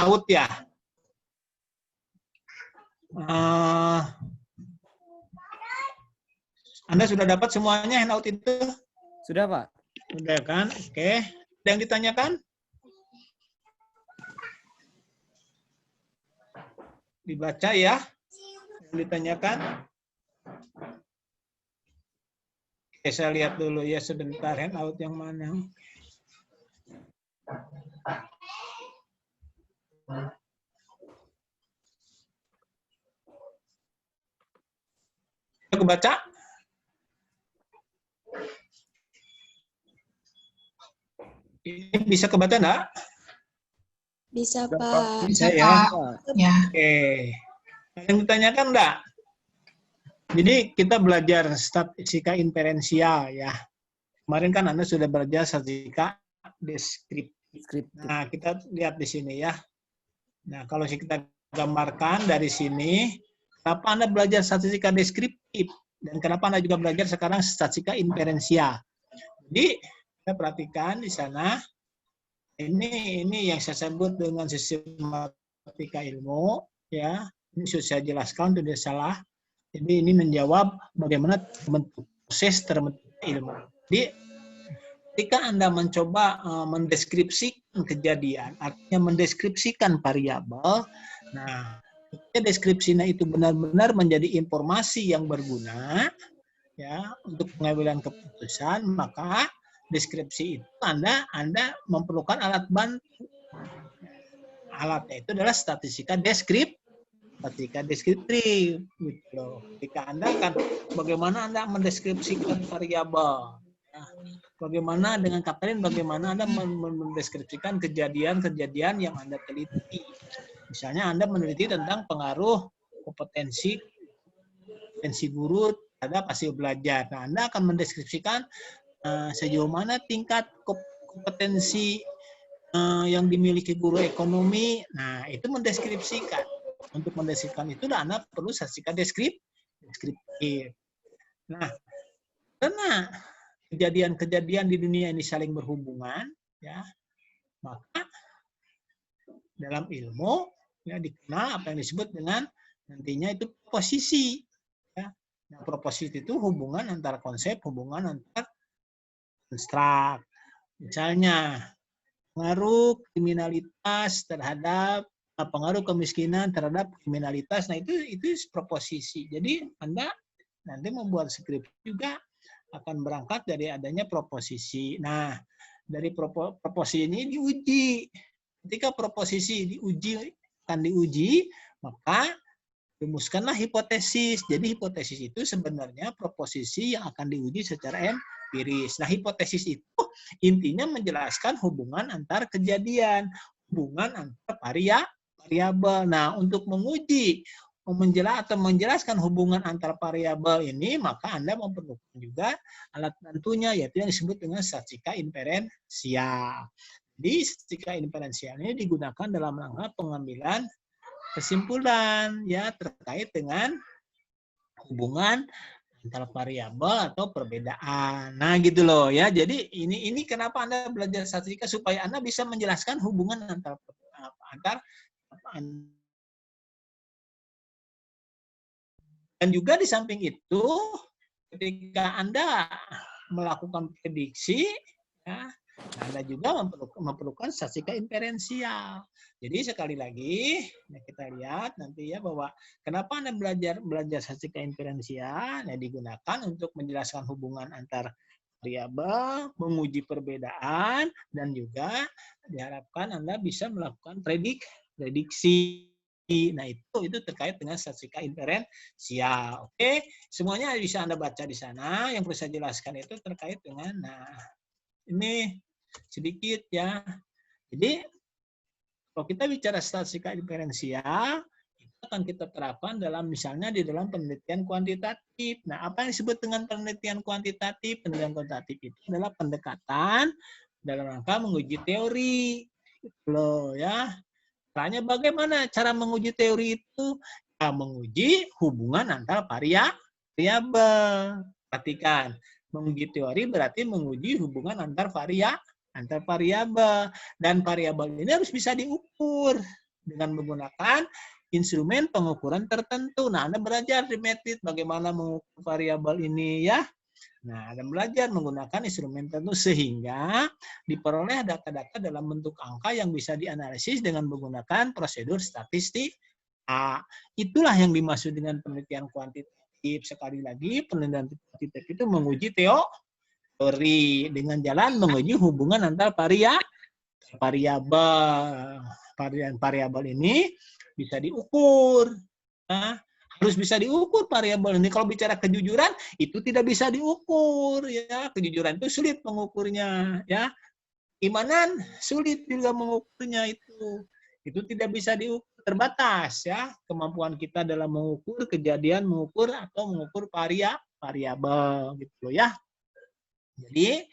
handout ya. Anda sudah dapat semuanya handout itu? Sudah, Pak. Sudah kan? Oke. Ada yang ditanyakan? Dibaca ya. Yang ditanyakan? Oke, saya lihat dulu ya sebentar handout yang mana. Aku baca. Ini bisa kebaca enggak? Bisa, Pak. Bisa ya. Ya. Oke. Ada yang ditanyakan enggak? Jadi kita belajar statistika inferensial ya. Kemarin kan Anda sudah belajar statistika deskriptif. Nah, kita lihat di sini ya. Nah, kalau kita gambarkan dari sini, kenapa Anda belajar statistika deskriptif dan kenapa Anda juga belajar sekarang statistika inferensial. Jadi, kita perhatikan di sana, ini yang saya sebut dengan sistematika ilmu, ya. Ini sudah saya jelaskan, tidak salah. Jadi ini menjawab bagaimana proses terbentuk ilmu. Jadi, ketika Anda mencoba mendeskripsikan kejadian, artinya mendeskripsikan variabel, nah, deskripsinya itu benar-benar menjadi informasi yang berguna, ya, untuk pengambilan keputusan, maka deskripsi itu Anda memerlukan alat bantu. Alatnya itu adalah statistika deskriptif, gitu loh. Ketika Anda akan bagaimana Anda mendeskripsikan variabel, ya, bagaimana dengan kata lain bagaimana Anda mendeskripsikan kejadian-kejadian yang Anda teliti. Misalnya Anda meneliti tentang pengaruh kompetensi guru terhadap hasil belajar. Nah, Anda akan mendeskripsikan sejauh mana tingkat kompetensi yang dimiliki guru ekonomi. Nah, itu mendeskripsikan. Untuk mendeskripsikan itu Anda perlu statistika deskriptif. Nah, karena kejadian-kejadian di dunia ini saling berhubungan, ya, maka dalam ilmu ya dikenal apa yang disebut dengan nantinya itu proposisi. Ya. Nah, proposisi itu hubungan antara konsep, hubungan antar konstruk. Misalnya pengaruh kriminalitas terhadap pengaruh kemiskinan terhadap kriminalitas. Nah, itu proposisi. Jadi Anda nanti membuat skrip juga akan berangkat dari adanya proposisi. Nah, dari proposisi ini diuji. Ketika proposisi akan diuji, maka rumuskanlah hipotesis. Jadi hipotesis itu sebenarnya proposisi yang akan diuji secara empiris. Nah, hipotesis itu intinya menjelaskan hubungan antar kejadian, hubungan antar variabel. Nah, untuk menguji menjelaskan hubungan antar variabel ini, maka Anda memerlukan juga alat bantunya, yaitu yang disebut dengan statistika inferensial. Jadi, statistika inferensial ini digunakan dalam rangka pengambilan kesimpulan ya terkait dengan hubungan antara variabel atau perbedaan. Nah, gitu loh ya. Jadi ini kenapa Anda belajar statistika supaya Anda bisa menjelaskan hubungan antar dan juga di samping itu ketika Anda melakukan prediksi ya, Anda juga memerlukan statistika inferensial. Jadi sekali lagi kita lihat nanti ya bahwa kenapa Anda belajar statistika inferensial ya digunakan untuk menjelaskan hubungan antar variabel, menguji perbedaan dan juga diharapkan Anda bisa melakukan prediksi. Nah, itu terkait dengan statistika inferensial. Oke, semuanya bisa Anda baca di sana. Yang perlu saya jelaskan itu terkait dengan ini sedikit ya. Jadi kalau kita bicara statistika inferensial, itu akan kita terapkan misalnya di dalam penelitian kuantitatif. Nah, apa yang disebut dengan penelitian kuantitatif? Penelitian kuantitatif itu adalah pendekatan dalam rangka menguji teori. Loh ya. Caranya bagaimana cara menguji teori itu? Ya, menguji hubungan antara variabel. Perhatikan, menguji teori berarti menguji hubungan antar variabel dan variabel ini harus bisa diukur. dengan menggunakan instrumen pengukuran tertentu. Nah, Anda belajar di Metit bagaimana mengukur variabel ini ya. Nah, Anda belajar menggunakan instrumen tertentu sehingga diperoleh data-data dalam bentuk angka yang bisa dianalisis dengan menggunakan prosedur statistik. Itulah yang dimaksud dengan penelitian kuantitatif. Sekali lagi, penelitian kuantitatif itu menguji teori dengan jalan menguji hubungan antar variabel. Variabel ini bisa diukur. Nah, harus bisa diukur variabel ini. Kalau bicara kejujuran, itu tidak bisa diukur. Ya, kejujuran itu sulit mengukurnya. Ya, keimanan sulit juga mengukurnya itu. Itu tidak bisa diukur, terbatas ya kemampuan kita dalam mengukur kejadian, mengukur atau mengukur variabel gitu loh ya. Jadi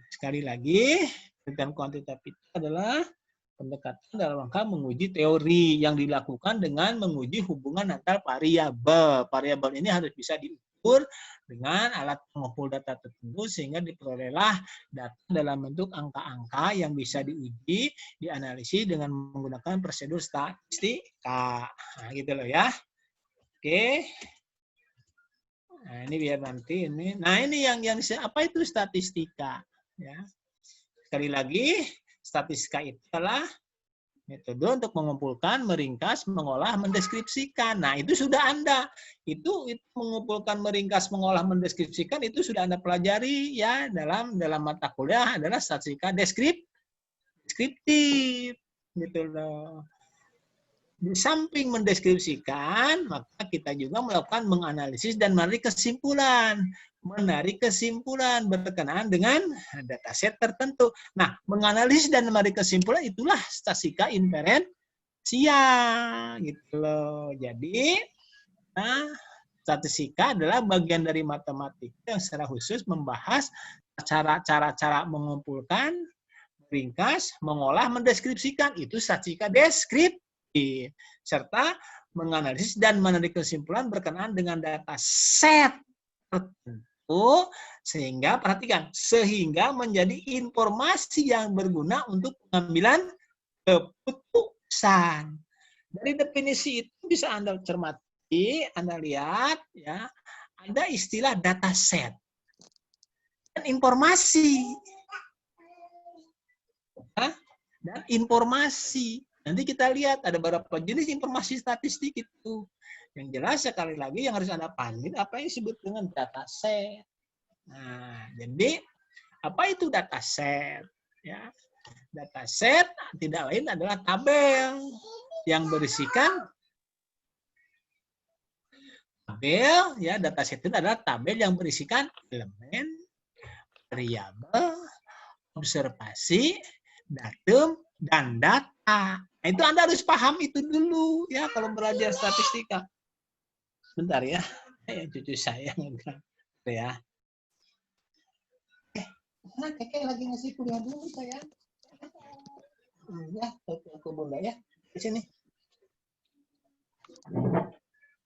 sekali lagi penelitian kuantitatif itu adalah pendekatan dalam rangka menguji teori yang dilakukan dengan menguji hubungan antar variabel. Variabel ini harus bisa diukur dengan alat pengukur data tertentu sehingga diperolehlah data dalam bentuk angka-angka yang bisa diuji, dianalisis dengan menggunakan prosedur statistika. Nah, gitu loh ya. Oke. Nah, ini biar nanti ini. Nah, ini yang apa itu statistika? Ya. Sekali lagi, statistika itu adalah metode untuk mengumpulkan, meringkas, mengolah, mendeskripsikan. Nah, itu sudah Anda. Itu mengumpulkan, meringkas, mengolah, mendeskripsikan itu sudah Anda pelajari ya dalam mata kuliah adalah statistika deskriptif. Gitu loh. Di samping mendeskripsikan, maka kita juga melakukan menganalisis dan menarik kesimpulan. Menarik kesimpulan berkenaan dengan dataset tertentu. Nah, menganalisis dan menarik kesimpulan itulah statistika inferensial. Gitu loh. Jadi, statistika adalah bagian dari matematika yang secara khusus membahas cara-cara mengumpulkan, meringkas, mengolah, mendeskripsikan. Itu statistika deskriptif. Serta menganalisis dan menarik kesimpulan berkenaan dengan data set tertentu sehingga perhatikan sehingga menjadi informasi yang berguna untuk pengambilan keputusan. Dari definisi itu bisa Anda cermati, Anda lihat ya, ada istilah data set dan informasi. Dan informasi. Nanti kita lihat ada beberapa jenis informasi statistik itu. Yang jelas sekali lagi yang harus Anda pahami apa yang disebut dengan data set. Nah, jadi apa itu data set? Ya, data set tidak lain adalah tabel yang berisikan tabel ya, data set itu adalah tabel yang berisikan elemen, variabel, observasi, datum, dan data. Nah, itu Anda harus paham itu dulu ya kalau belajar statistika. Bentar ya, cucu saya ngegang ya. Nah, Keke lagi ngasih kuliah dulu saya. Ya, ke Bunda ya. Di sini.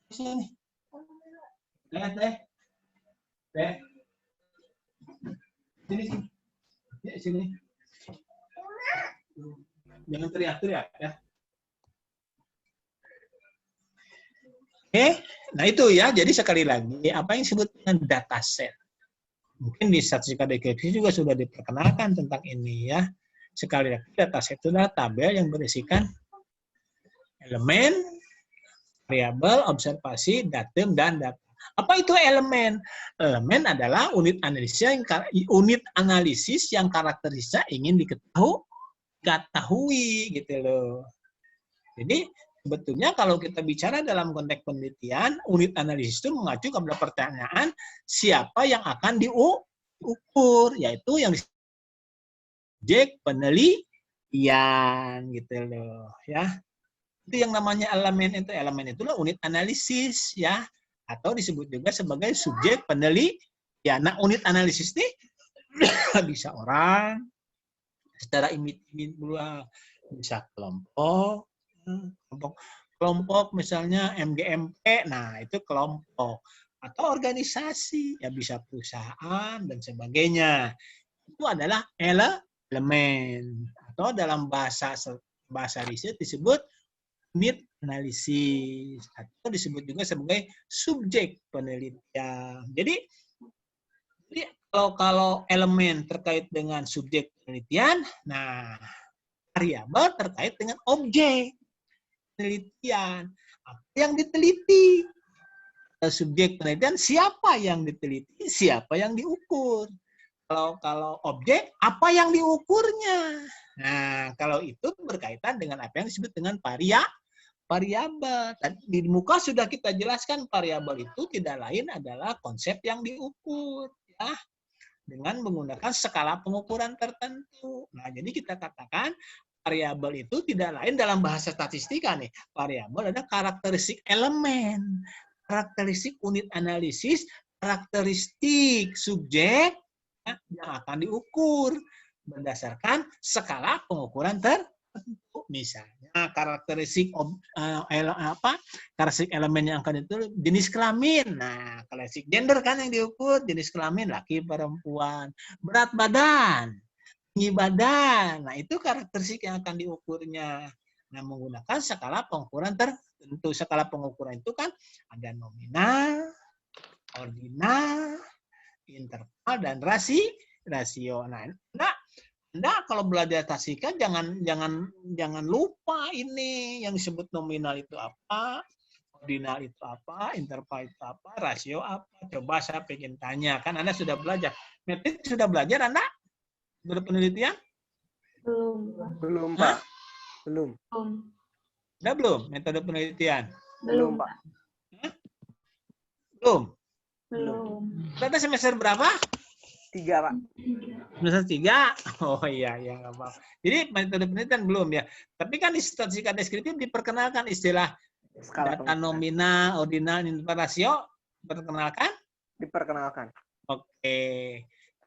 Di sini. Lihat deh. Deh. Sini sini. Ya, sini. Jangan teriak-teriak ya. Oke, nah itu ya. Jadi sekali lagi, apa yang disebut dengan data set? Mungkin di statistika deskripsi juga sudah diperkenalkan tentang ini ya. Sekali lagi, data set itu adalah tabel yang berisikan elemen, variabel, observasi, datum, dan data. Apa itu elemen? Elemen adalah unit analisis yang karakteristiknya ingin diketahui gitu loh. Jadi sebetulnya kalau kita bicara dalam konteks penelitian, unit analisis itu mengacu kepada pertanyaan siapa yang akan diukur, yaitu yang subjek penelitian gitu loh ya. Itu yang namanya elemen itu. Elemen itulah unit analisis ya, atau disebut juga sebagai subjek penelitian. Nah, unit analisis ini bisa orang, secara individual, bisa kelompok misalnya MGMP, nah itu kelompok, atau organisasi, ya bisa perusahaan dan sebagainya. Itu adalah elemen, atau dalam bahasa riset disebut unit analisis atau disebut juga sebagai subjek penelitian. Jadi kalau elemen terkait dengan subjek penelitian, nah variabel terkait dengan objek penelitian. Apa yang diteliti? Subjek penelitian, siapa yang diteliti, siapa yang diukur. Kalau objek, apa yang diukurnya. Nah, kalau itu berkaitan dengan apa yang disebut dengan variabel. Di muka sudah kita jelaskan variabel itu tidak lain adalah konsep yang diukur, ya, dengan menggunakan skala pengukuran tertentu. Nah, jadi kita katakan variabel itu tidak lain dalam bahasa statistika nih. Variabel adalah karakteristik elemen, karakteristik unit analisis, karakteristik subjek yang akan diukur berdasarkan skala pengukuran tertentu. Misalnya karakteristik karakteristik elemen yang akan itu jenis kelamin. Nah, karakteristik gender kan yang diukur, jenis kelamin laki perempuan, berat badan, tinggi badan. Nah, itu karakteristik yang akan diukurnya. Nah, menggunakan skala pengukuran tertentu. Skala pengukuran itu kan ada nominal, ordinal, interval, dan rasio. Nah, Anda kalau belajar statistika jangan lupa ini yang disebut nominal itu apa, ordinal itu apa, interval itu apa, rasio apa. Coba saya pengen tanya, kan Anda sudah belajar. Metrik sudah belajar Anda? Berpenelitian? Belum, Pak. Belum. Udah belum metode penelitian? Belum, Pak. Belum. Berarti semester berapa? 3, Pak. Semester 3? Oh iya, nggak apa-apa. Jadi metode penelitian belum ya. Tapi kan di statistika deskriptif diperkenalkan istilah Skala data nominal, ordinal, interval, rasio. Diperkenalkan. Oke.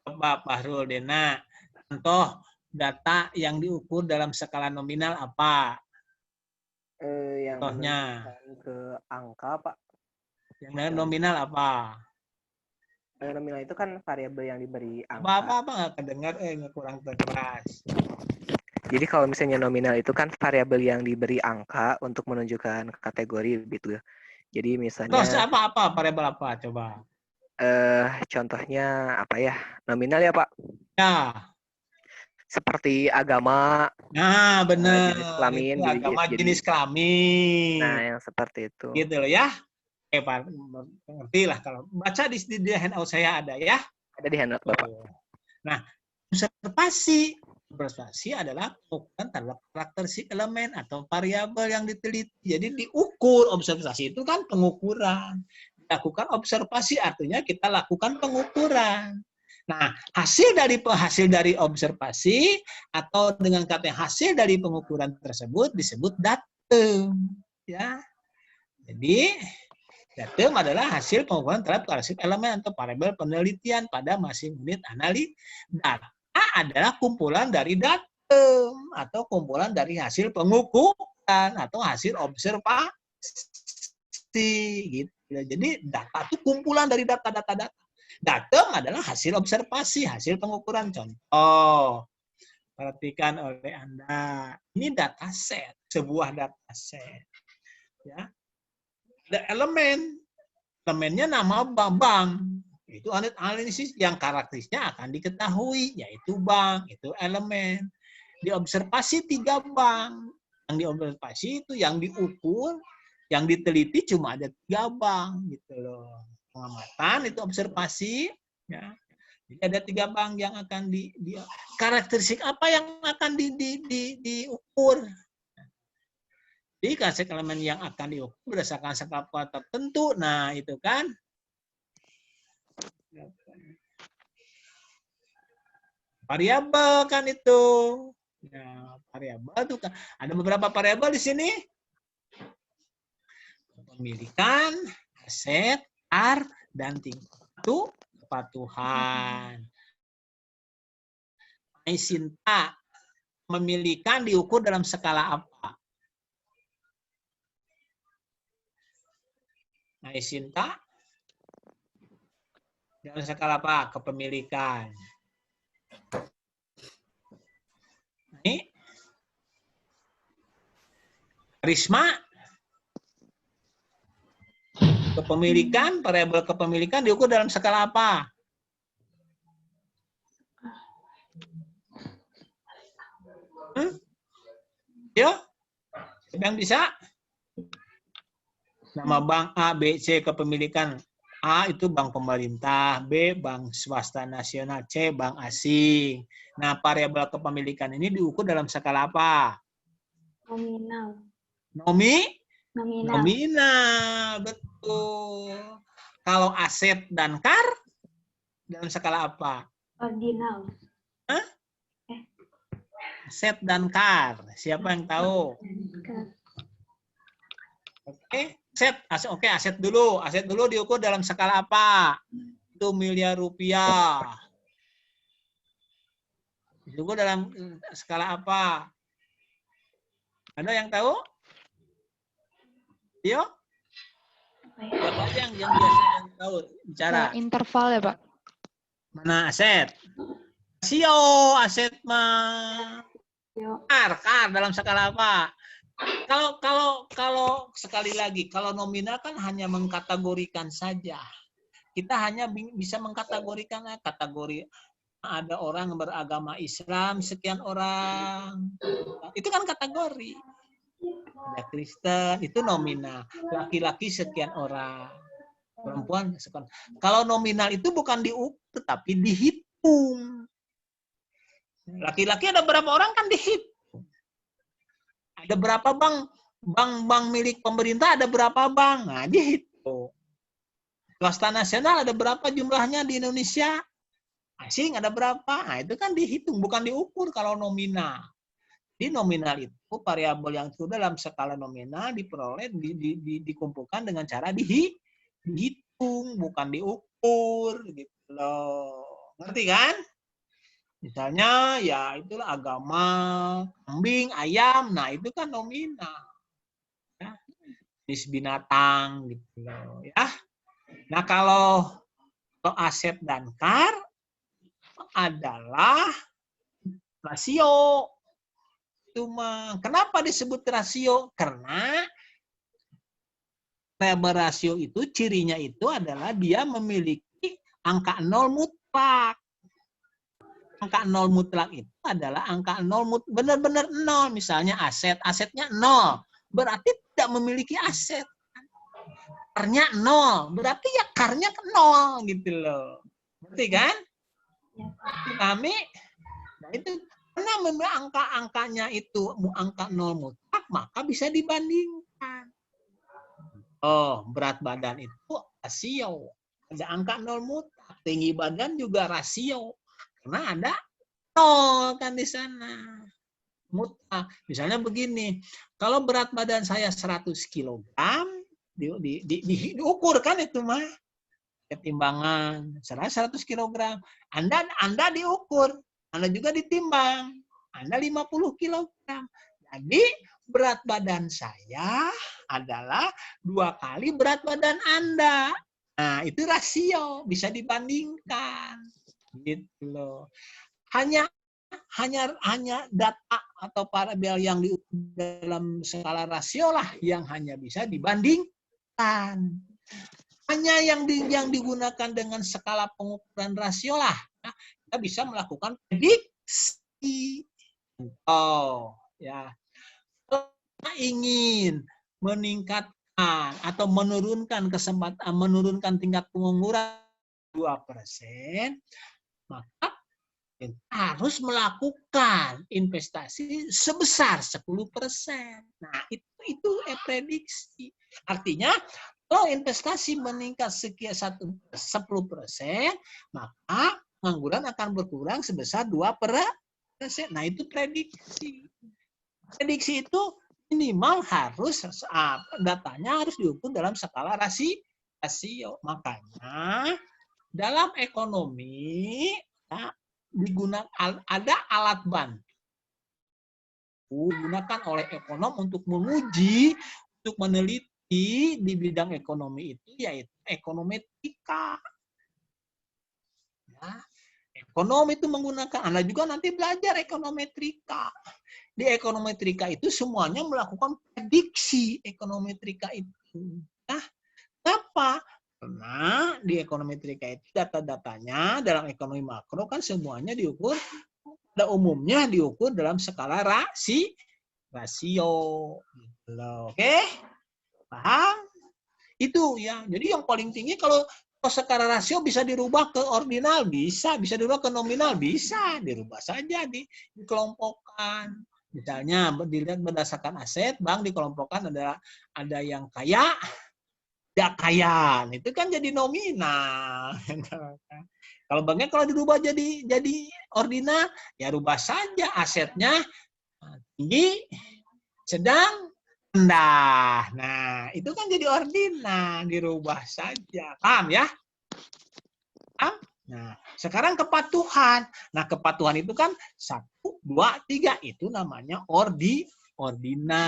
Coba Pak Hrul Dena. Contoh data yang diukur dalam skala nominal apa? Yang Contohnya. Ke angka, Pak. Yang nominal apa? Nominal itu kan variabel yang diberi angka. Apa nggak kedengar? Kurang keras. Jadi kalau misalnya nominal itu kan variabel yang diberi angka untuk menunjukkan kategori gitu. Jadi misalnya. Terus apa? Variabel apa? Coba. Contohnya apa ya? Nominal ya, Pak? Ya. Seperti agama. Nah, benar. Jenis kelamin. Itu agama, jenis kelamin. Nah, yang seperti itu. Gitu loh ya. Pak, ngerti lah kalau baca di handout saya ada ya. Ada di handout Bapak. Nah, observasi adalah pengukuran terhadap karakteristik elemen atau variabel yang diteliti. Jadi diukur, observasi itu kan pengukuran. Dilakukan observasi artinya kita lakukan pengukuran. Nah, hasil dari observasi atau dengan kata hasil dari pengukuran tersebut disebut datum, ya. Jadi datum adalah hasil pengukuran terhadap karakteristik elemen atau variabel penelitian pada masing unit analisis. Data adalah kumpulan dari datum atau kumpulan dari hasil pengukuran atau hasil observasi. Gitu. Jadi data itu kumpulan dari data-data. Datum adalah hasil observasi, hasil pengukuran. Contoh, perhatikan oleh Anda. Ini dataset, sebuah dataset. Ya. Ada elemennya nama bank. Itu analisis yang karakteristiknya akan diketahui, yaitu bank, itu elemen. Diobservasi 3 bank. Yang diobservasi itu yang diukur, yang diteliti cuma ada 3 bank, gitu loh. Pengamatan itu observasi, ya. Jadi ada 3 bank yang akan karakteristik apa yang akan diukur. Jadi karakteristik elemen yang akan diukur berdasarkan skala tertentu. Nah, itu kan variabel kan itu. Ya, variabel itu kan ada beberapa variabel di sini. Kepemilikan, aset, dan tingkat kepatuhan. Sinta, memilikan diukur dalam skala apa? Sinta, dalam skala apa? Kepemilikan. Ini Karisma, kepemilikan, variabel kepemilikan diukur dalam skala apa? Yo, siapa yang bisa? Nama bank A, B, C, kepemilikan. A itu bank pemerintah, B bank swasta nasional, C bank asing. Nah, variabel kepemilikan ini diukur dalam skala apa? Nominal. Nominal, Nominal. betul. Kalau aset dan kar dalam skala apa? Ordinal. Aset dan kar. Siapa yang tahu? Oke, aset dulu. Aset dulu diukur dalam skala apa? Itu miliar rupiah. Diukur dalam skala apa? Ada yang tahu? Yo? Siapa aja yang biasanya tahu bicara? Interval ya, Pak? Mana aset? Rasio aset mah. Kar dalam skala apa? Kalau sekali lagi, kalau nominal kan hanya mengkategorikan saja. Kita hanya bisa mengkategorikan kategori ada orang beragama Islam sekian orang. Itu kan kategori. Ada Kristen, itu nominal. Laki-laki sekian orang. Perempuan sekian. Kalau nominal itu bukan diukur tapi dihitung. Laki-laki ada berapa orang kan dihitung. Ada berapa bank milik pemerintah, ada berapa bank. Nah, dihitung. Swasta nasional ada berapa jumlahnya di Indonesia? Asing ada berapa? Nah, itu kan dihitung, bukan diukur kalau nominal. Di nominal itu variabel yang sudah dalam skala nominal diperoleh, dikumpulkan dengan cara dihitung, bukan diukur. Gitu loh. Ngerti kan? Misalnya ya itulah agama, kambing, ayam, nah itu kan nominal. Ya. Jenis binatang gitu loh, ya. Nah, kalau aset dan kar adalah rasio. Cuma kenapa disebut rasio? Karena variabel rasio itu cirinya itu adalah dia memiliki angka 0 mutlak. Angka 0 mutlak itu adalah angka 0 benar-benar 0. Misalnya asetnya 0. Berarti tidak memiliki aset. Karnya 0. Berarti ya karnya 0 gitu loh. Berarti kan? Kami, nah itu karena memang angka-angkanya itu angka 0 mutlak, maka bisa dibandingkan. Oh, berat badan itu rasio. Ada angka 0 mutlak. Tinggi badan juga rasio. Karena ada 0 kan di sana. Mutlak. Misalnya begini, kalau berat badan saya 100 kg, diukur kan itu mah. Ketimbangan 100 kg. Anda diukur, Anda juga ditimbang. Anda 50 kg. Jadi berat badan saya adalah 2 kali berat badan Anda. Nah, itu rasio, bisa dibandingkan. Gitu loh. Hanya data atau variabel yang dalam skala rasio lah yang hanya bisa dibandingkan. Hanya yang digunakan dengan skala pengukuran rasio lah, kita bisa melakukan prediksi. Oh, ya. Kalau kita ingin meningkatkan atau menurunkan tingkat pengangguran 2%, maka kita harus melakukan investasi sebesar 10%. Nah, itu prediksi. Artinya, kalau investasi meningkat sekian 10%, maka pengangguran akan berkurang sebesar 2%. Nah, itu prediksi. Prediksi itu minimal harus datanya harus diukur dalam skala rasio. Makanya dalam ekonomi ya, ada alat bantu digunakan oleh ekonom untuk menguji, untuk meneliti di bidang ekonomi itu, yaitu ekonometrik. Ya. Ekonom itu menggunakan, Anda juga nanti belajar ekonometrika. di ekonometrika itu semuanya melakukan prediksi ekonometrika itu. Nah, kenapa? Karena di ekonometrika itu data-datanya dalam ekonomi makro kan semuanya diukur, pada umumnya diukur dalam skala rasio. Gitu loh. Oke? Paham? Itu ya. Jadi yang paling tinggi kalau skala rasio bisa dirubah ke ordinal, bisa dirubah ke nominal, bisa dirubah saja, dikelompokkan. Misalnya dilihat berdasarkan aset, bank dikelompokkan ada yang kaya, tidak kaya, itu kan jadi nominal. Kalau banknya kalau dirubah jadi ordinal, ya rubah saja asetnya tinggi, sedang, rendah. Nah, itu kan jadi ordinal, dirubah saja. Paham ya? Paham? Nah, sekarang kepatuhan. Nah, kepatuhan itu kan 1, 2, 3. Itu namanya ordina.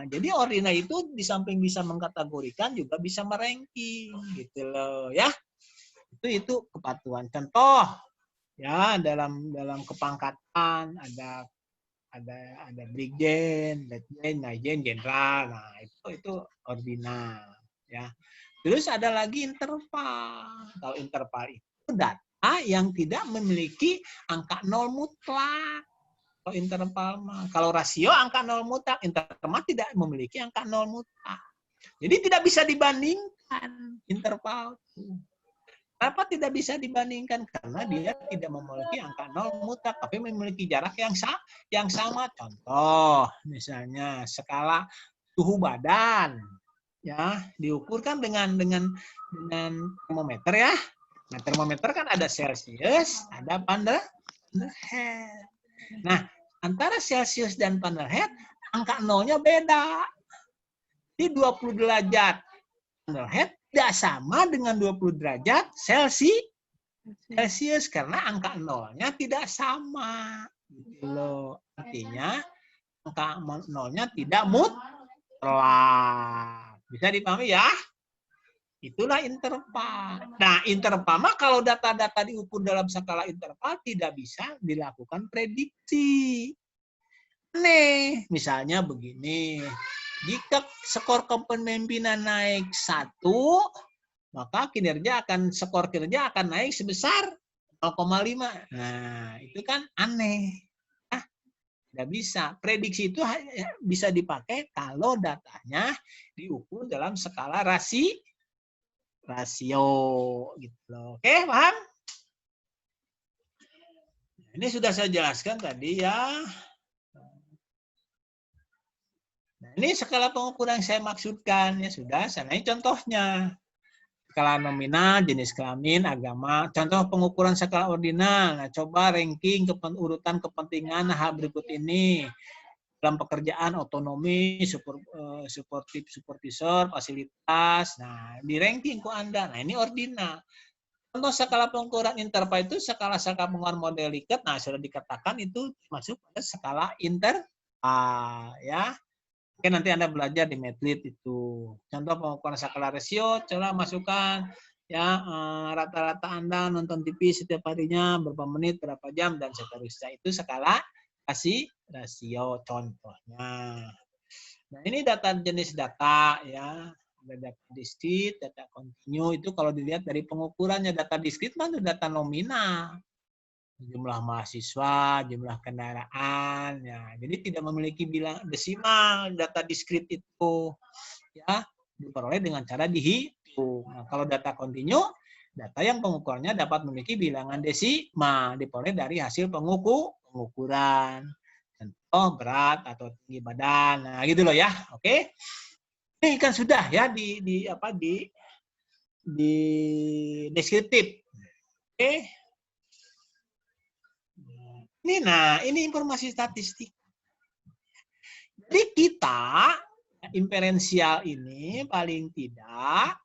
Jadi ordina itu di samping bisa mengkategorikan juga bisa meranking gitu loh ya. Itu kepatuhan. Contoh ya dalam kepangkatan ada brigjen, letjen, majen, jenderal. Nah, itu ordina ya. Terus ada lagi interval. Kalau interval itu data yang tidak memiliki angka nol mutlak. Kalau interval mah, kalau rasio angka nol mutlak, interval tidak memiliki angka nol mutlak. Jadi tidak bisa dibandingkan interval. Kenapa tidak bisa dibandingkan? Karena dia tidak memiliki angka nol mutlak, tapi memiliki jarak yang sama. Contoh, misalnya skala suhu badan, ya diukurkan dengan termometer ya. Nah, termometer kan ada Celsius, ada Fahrenheit. Nah, antara Celsius dan Fahrenheit, angka nolnya beda. Di 20 derajat Fahrenheit tidak sama dengan 20 derajat Celsius karena angka nolnya tidak sama. Gitu loh. Artinya angka nolnya tidak mutlak. Bisa dipahami ya? Itulah interval. Nah, interval mah kalau data-data diukur dalam skala interval tidak bisa dilakukan prediksi. Nih, misalnya begini. Jika skor kepemimpinan naik 1, maka skor kinerja akan naik sebesar 0,5. Nah, itu kan aneh. Tidak bisa. Prediksi itu bisa dipakai kalau datanya diukur dalam skala rasio gitu loh. Oke, paham? Ini sudah saya jelaskan tadi ya. Nah, ini skala pengukuran yang saya maksudkan ya sudah. Ini contohnya. Skala nominal, jenis kelamin, agama. Contoh pengukuran skala ordinal. Nah, coba ranking urutan kepentingan hal berikut ini. Dalam pekerjaan, otonomi, supervisor, fasilitas. Nah, di ranking ku Anda. Nah, ini ordinal. Contoh skala pengukuran interval itu skala pengukuran model Likert. Nah, sudah dikatakan itu masuk pada skala interval. Ya. Oke, nanti Anda belajar di Medlit itu. Contoh pengukuran skala rasio, coba masukkan ya rata-rata Anda nonton TV setiap harinya berapa menit, berapa jam, dan seterusnya. Itu skala rasio contohnya. Nah, ini data jenis data ya. Ada data diskrit, data kontinu. Itu kalau dilihat dari pengukurannya data diskrit itu data nominal. Jumlah mahasiswa, jumlah kendaraan, ya. Jadi tidak memiliki bilangan desimal data diskrit itu, ya diperoleh dengan cara dihitung. Nah, kalau data kontinu, data yang pengukurannya dapat memiliki bilangan desimal, diperoleh dari hasil pengukuran. Contoh berat atau tinggi badan, nah gitu loh ya, oke? Ini kan sudah ya di deskriptif, oke? Ini informasi statistik. Jadi kita inferensial ini paling tidak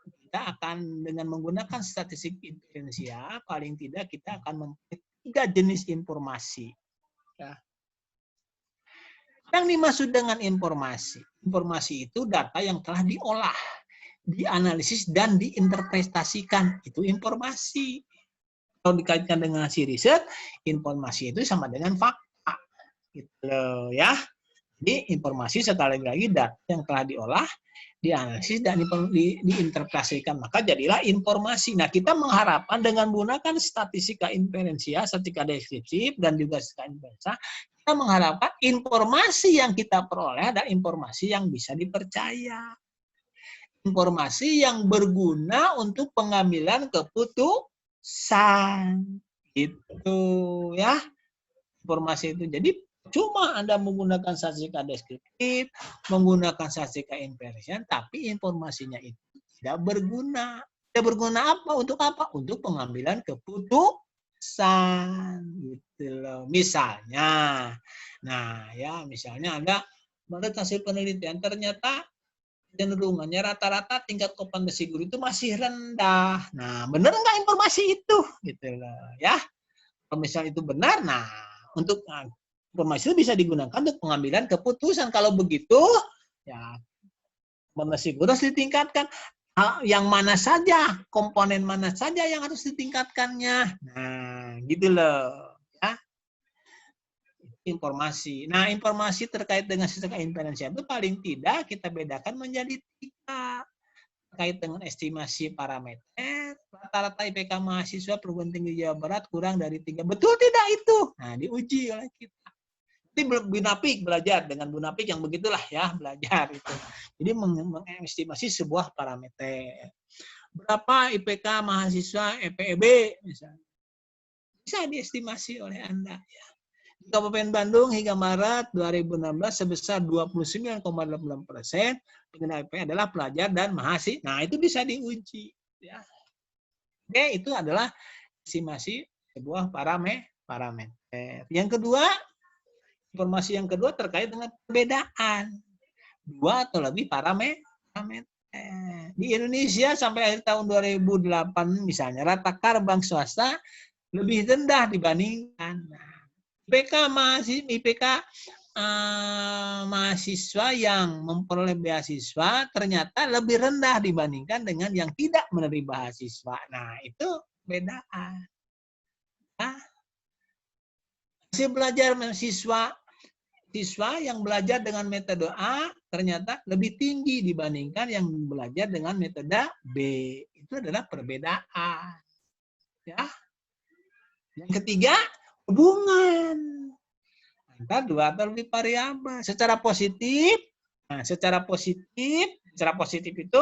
kita akan dengan menggunakan statistik inferensial paling tidak kita akan mempunyai 3 jenis informasi. Ya. Yang dimaksud dengan informasi. Informasi itu data yang telah diolah, dianalisis dan diinterpretasikan. Itu informasi. Kalau dikaitkan dengan hasil riset, informasi itu sama dengan fakta. Gitu loh, ya. Jadi informasi sekali lagi data yang telah diolah, dianalisis dan diinterpretasikan, maka jadilah informasi. Nah, kita mengharapkan dengan menggunakan statistika inferensial, statistika deskriptif dan juga statistika inferensial, kita mengharapkan informasi yang kita peroleh adalah informasi yang bisa dipercaya. Informasi yang berguna untuk pengambilan keputusan. Itu ya. Informasi itu. Jadi cuma Anda menggunakan statistika deskriptif, menggunakan statistika inferensial, tapi informasinya itu tidak berguna. Tidak berguna apa? Untuk apa? Untuk pengambilan keputusan. Gitu loh. Misalnya, nah ya misalnya Anda menurut hasil penelitian ternyata cenderungannya rata-rata tingkat kompetensi guru itu masih rendah. Nah, benar nggak informasi itu? Gitu loh, ya. Kalau misalnya itu benar, nah untuk informasi itu bisa digunakan untuk pengambilan keputusan. Kalau begitu, ya kompetensi guru harus ditingkatkan. Yang mana saja, komponen mana saja yang harus ditingkatkannya. Nah, gitu loh, ya. Informasi. Nah, informasi terkait dengan statistika inferensial itu paling tidak kita bedakan menjadi 3. Terkait dengan estimasi parameter, rata-rata IPK mahasiswa perguruan tinggi Jawa Barat kurang dari 3. Betul tidak itu? Nah, diuji oleh kita. Jadi Bunapik belajar dengan Bunapik yang begitulah ya, belajar itu. Jadi mengestimasi sebuah parameter. Berapa IPK mahasiswa EPEB misalnya. Bisa diestimasi oleh Anda ya. Kabupaten Bandung hingga Maret 2016 sebesar 29,86%, pengguna IP adalah pelajar dan mahasiswa. Nah, itu bisa diuji. Ya. Oke, itu adalah estimasi sebuah parameter. Yang kedua, informasi yang kedua terkait dengan perbedaan 2 atau lebih parameter. Di Indonesia sampai akhir tahun 2008 misalnya, rata bank swasta lebih rendah dibandingkan. IPK mahasiswa yang memperoleh beasiswa ternyata lebih rendah dibandingkan dengan yang tidak menerima beasiswa. Nah, itu bedaan. Nah, hasil belajar mahasiswa yang belajar dengan metode A ternyata lebih tinggi dibandingkan yang belajar dengan metode B. Itu adalah perbedaan. Ya. Yang ketiga, hubungan antara 2 atau lebih variabel secara positif. Nah, secara positif itu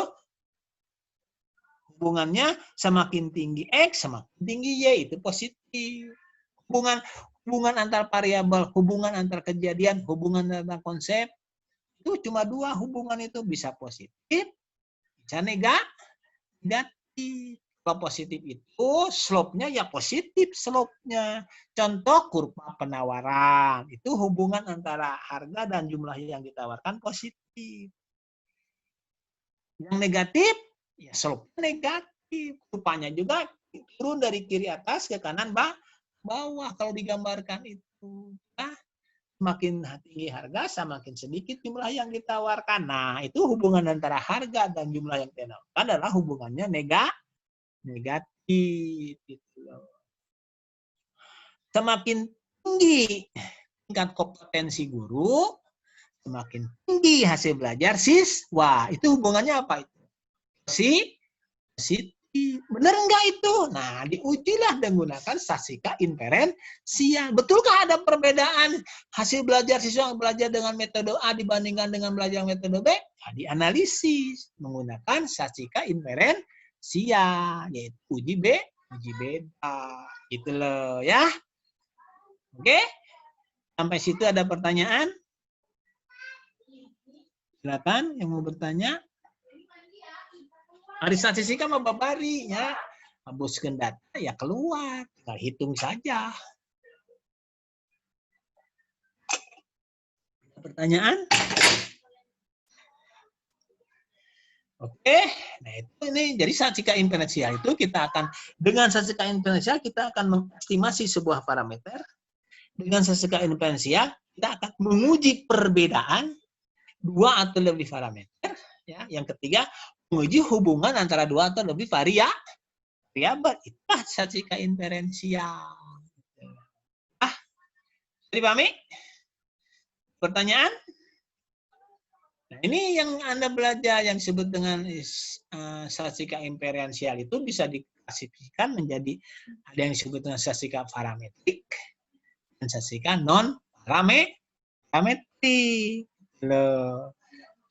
hubungannya semakin tinggi X semakin tinggi Y, itu positif. Hubungan antar variabel, hubungan antar kejadian, hubungan antar konsep itu cuma 2 hubungan itu, bisa positif, bisa negatif. Kalau positif itu slope-nya ya positif slope-nya. Contoh kurva penawaran. Itu hubungan antara harga dan jumlah yang ditawarkan positif. Yang negatif, ya slope-nya negatif. Kurvanya juga turun dari kiri atas ke kanan bawah kalau digambarkan itu. Nah, semakin tinggi harga, semakin sedikit jumlah yang ditawarkan. Nah, itu hubungan antara harga dan jumlah yang ditawarkan adalah hubungannya negatif. Gitu loh. Semakin tinggi tingkat kompetensi guru, semakin tinggi hasil belajar siswa. Itu hubungannya apa itu? Positif. Benar enggak itu? Nah, diujilah menggunakan statistika inferensial. Betulkah ada perbedaan hasil belajar siswa yang belajar dengan metode A dibandingkan dengan belajar metode B? Nah, dianalisis menggunakan statistika inferensial. Yaitu uji beda. Gitu loh ya. Oke? Sampai situ ada pertanyaan? Silakan yang mau bertanya. Hari statistika mah babari ya. Hapuskan data ya keluar, tinggal hitung saja. Pertanyaan? Oke, nah itu ini jadi statistika inferensial itu kita akan dengan statistika inferensial kita akan mengestimasi sebuah parameter. Dengan statistika inferensial kita akan menguji perbedaan 2 atau lebih parameter. Ya, yang ketiga menguji hubungan antara 2 atau lebih variabel. Itulah statistika inferensial. Dipahami? Pertanyaan? Nah, ini yang Anda belajar yang disebut dengan statistika inferensial itu bisa diklasifikasikan menjadi ada yang disebut dengan statistika parametrik dan statistika non parametrik.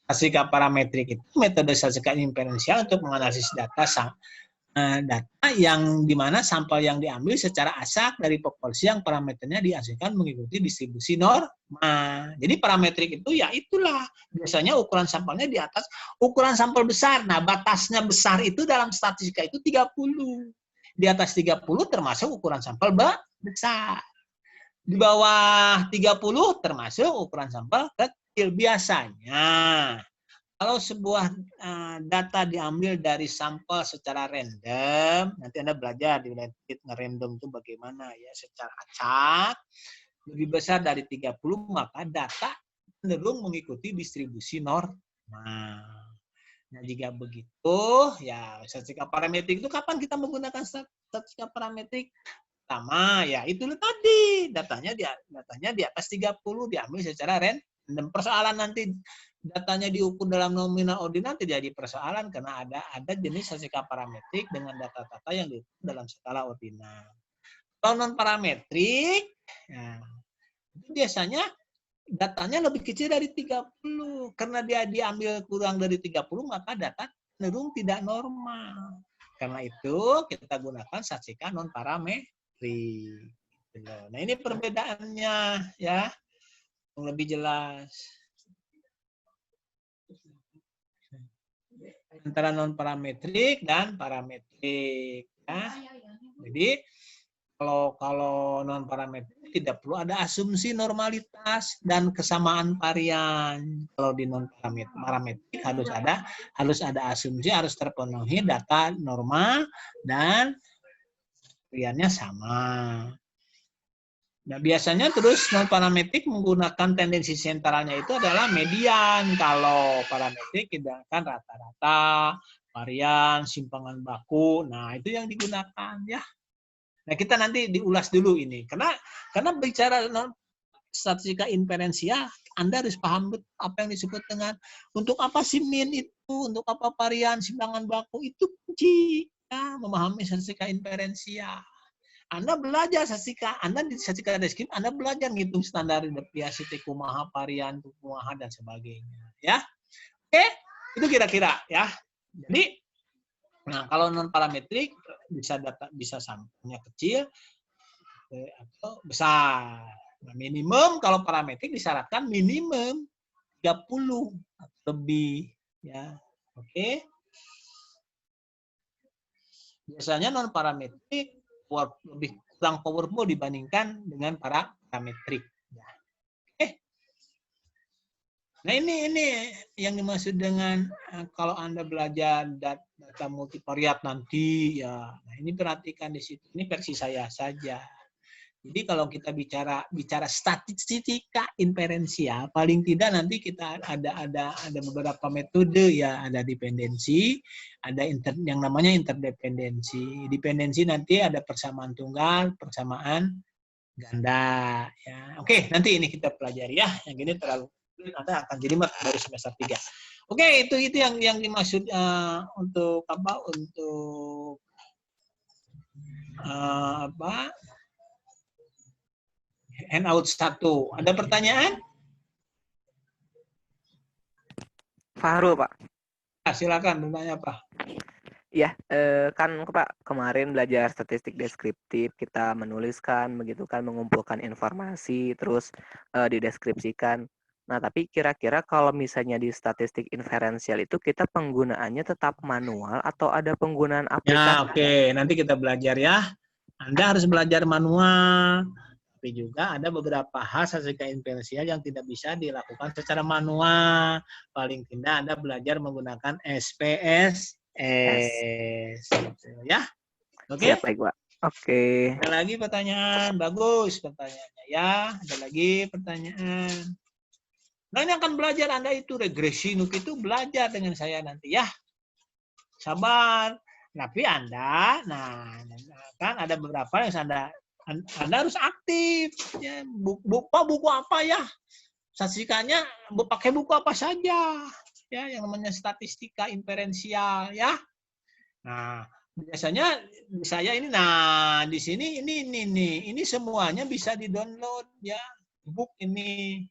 Statistika parametrik itu metode statistika inferensial untuk menganalisis data yang dimana sampel yang diambil secara asak dari populasi yang parameternya dihasilkan mengikuti distribusi norma. Jadi parametrik itu ya itulah biasanya ukuran sampelnya di atas ukuran sampel besar. Nah, batasnya besar itu dalam statistika itu 30. Di atas 30 termasuk ukuran sampel besar. Di bawah 30 termasuk ukuran sampel kecil biasanya. Kalau sebuah data diambil dari sampel secara random, nanti Anda belajar di ngerandom itu bagaimana ya secara acak, lebih besar dari 30, maka data cenderung mengikuti distribusi norma. Nah, jika begitu, ya statistika parametrik itu kapan kita menggunakan statistika parametrik? Pertama, ya itu tadi, datanya di atas 30 diambil secara random. Persoalan nanti datanya diukur dalam nominal ordinal tidak jadi persoalan karena ada jenis statistika parametrik dengan data-data yang diukur dalam skala ordinal. Kalau non parametrik, ya, biasanya datanya lebih kecil dari 30 karena dia diambil kurang dari 30 maka data cenderung tidak normal. Karena itu kita gunakan statistika non parametrik. Nah, ini perbedaannya ya yang lebih jelas antara non parametrik dan parametrik ya. Jadi kalau non parametrik tidak perlu ada asumsi normalitas dan kesamaan varian. Kalau di non parametrik harus ada asumsi, harus terpenuhi data norma dan variannya sama. Nah, biasanya terus non parametrik menggunakan tendensi sentralnya itu adalah median. Kalau parametrik kita kan rata-rata, varian, simpangan baku. Nah, itu yang digunakan ya. Nah, kita nanti diulas dulu ini. Karena bicara statistika inferensial, Anda harus paham apa yang disebut dengan untuk apa sih min itu, untuk apa varian, simpangan baku itu kunci ya, memahami statistika inferensial. Anda belajar statistika, Anda di statistika deskriptif, Anda belajar ngitung standar deviasi, kumaha, varian, kumaha dan sebagainya, ya. Oke, itu kira-kira ya. Jadi, nah kalau non parametrik bisa sampelnya kecil atau besar. Nah, minimum kalau parametrik disyaratkan minimum 30 atau lebih, ya. Oke. Biasanya non parametrik lebih kurang powerful dibandingkan dengan para parametrik. Nah ini yang dimaksud dengan kalau Anda belajar data multivariat nanti ya. Nah ini perhatikan di situ. Ini versi saya saja. Jadi kalau kita bicara statistika inferensial, paling tidak nanti kita ada beberapa metode ya, ada dependensi, ada yang namanya interdependensi. Dependensi nanti ada persamaan tunggal, persamaan ganda. Ya. Oke, nanti ini kita pelajari ya. Yang ini terlalu nanti akan jadi baru semester 3. Oke, itu yang dimaksud untuk apa? Untuk apa? Handout 1. Ada pertanyaan? Fahrul, Pak. Silakan bertanya, Pak. Ya, kan Pak kemarin belajar statistik deskriptif, kita menuliskan, begitu kan, mengumpulkan informasi, terus dideskripsikan. Nah, tapi kira-kira kalau misalnya di statistik inferensial itu kita penggunaannya tetap manual atau ada penggunaan aplikasi? Ya, oke. Nanti kita belajar ya. Anda harus belajar manual. Tapi juga ada beberapa hal statistika inferensial yang tidak bisa dilakukan secara manual. Paling tidak Anda belajar menggunakan SPSS. Ya. Oke? Siap, baik, Pak. Oke. Ada lagi pertanyaan? Bagus pertanyaannya ya. Ada lagi pertanyaan. Nah, ini akan belajar Anda itu regresi nuk itu belajar dengan saya nanti ya. Sabar. Tapi Anda, nah kan ada beberapa yang Anda harus aktif. Ya, buku apa ya? statistikanya pakai buku apa saja, ya, yang namanya statistika inferensial, ya. Nah, biasanya saya ini, nah di sini ini semuanya bisa di-download, ya, book ini,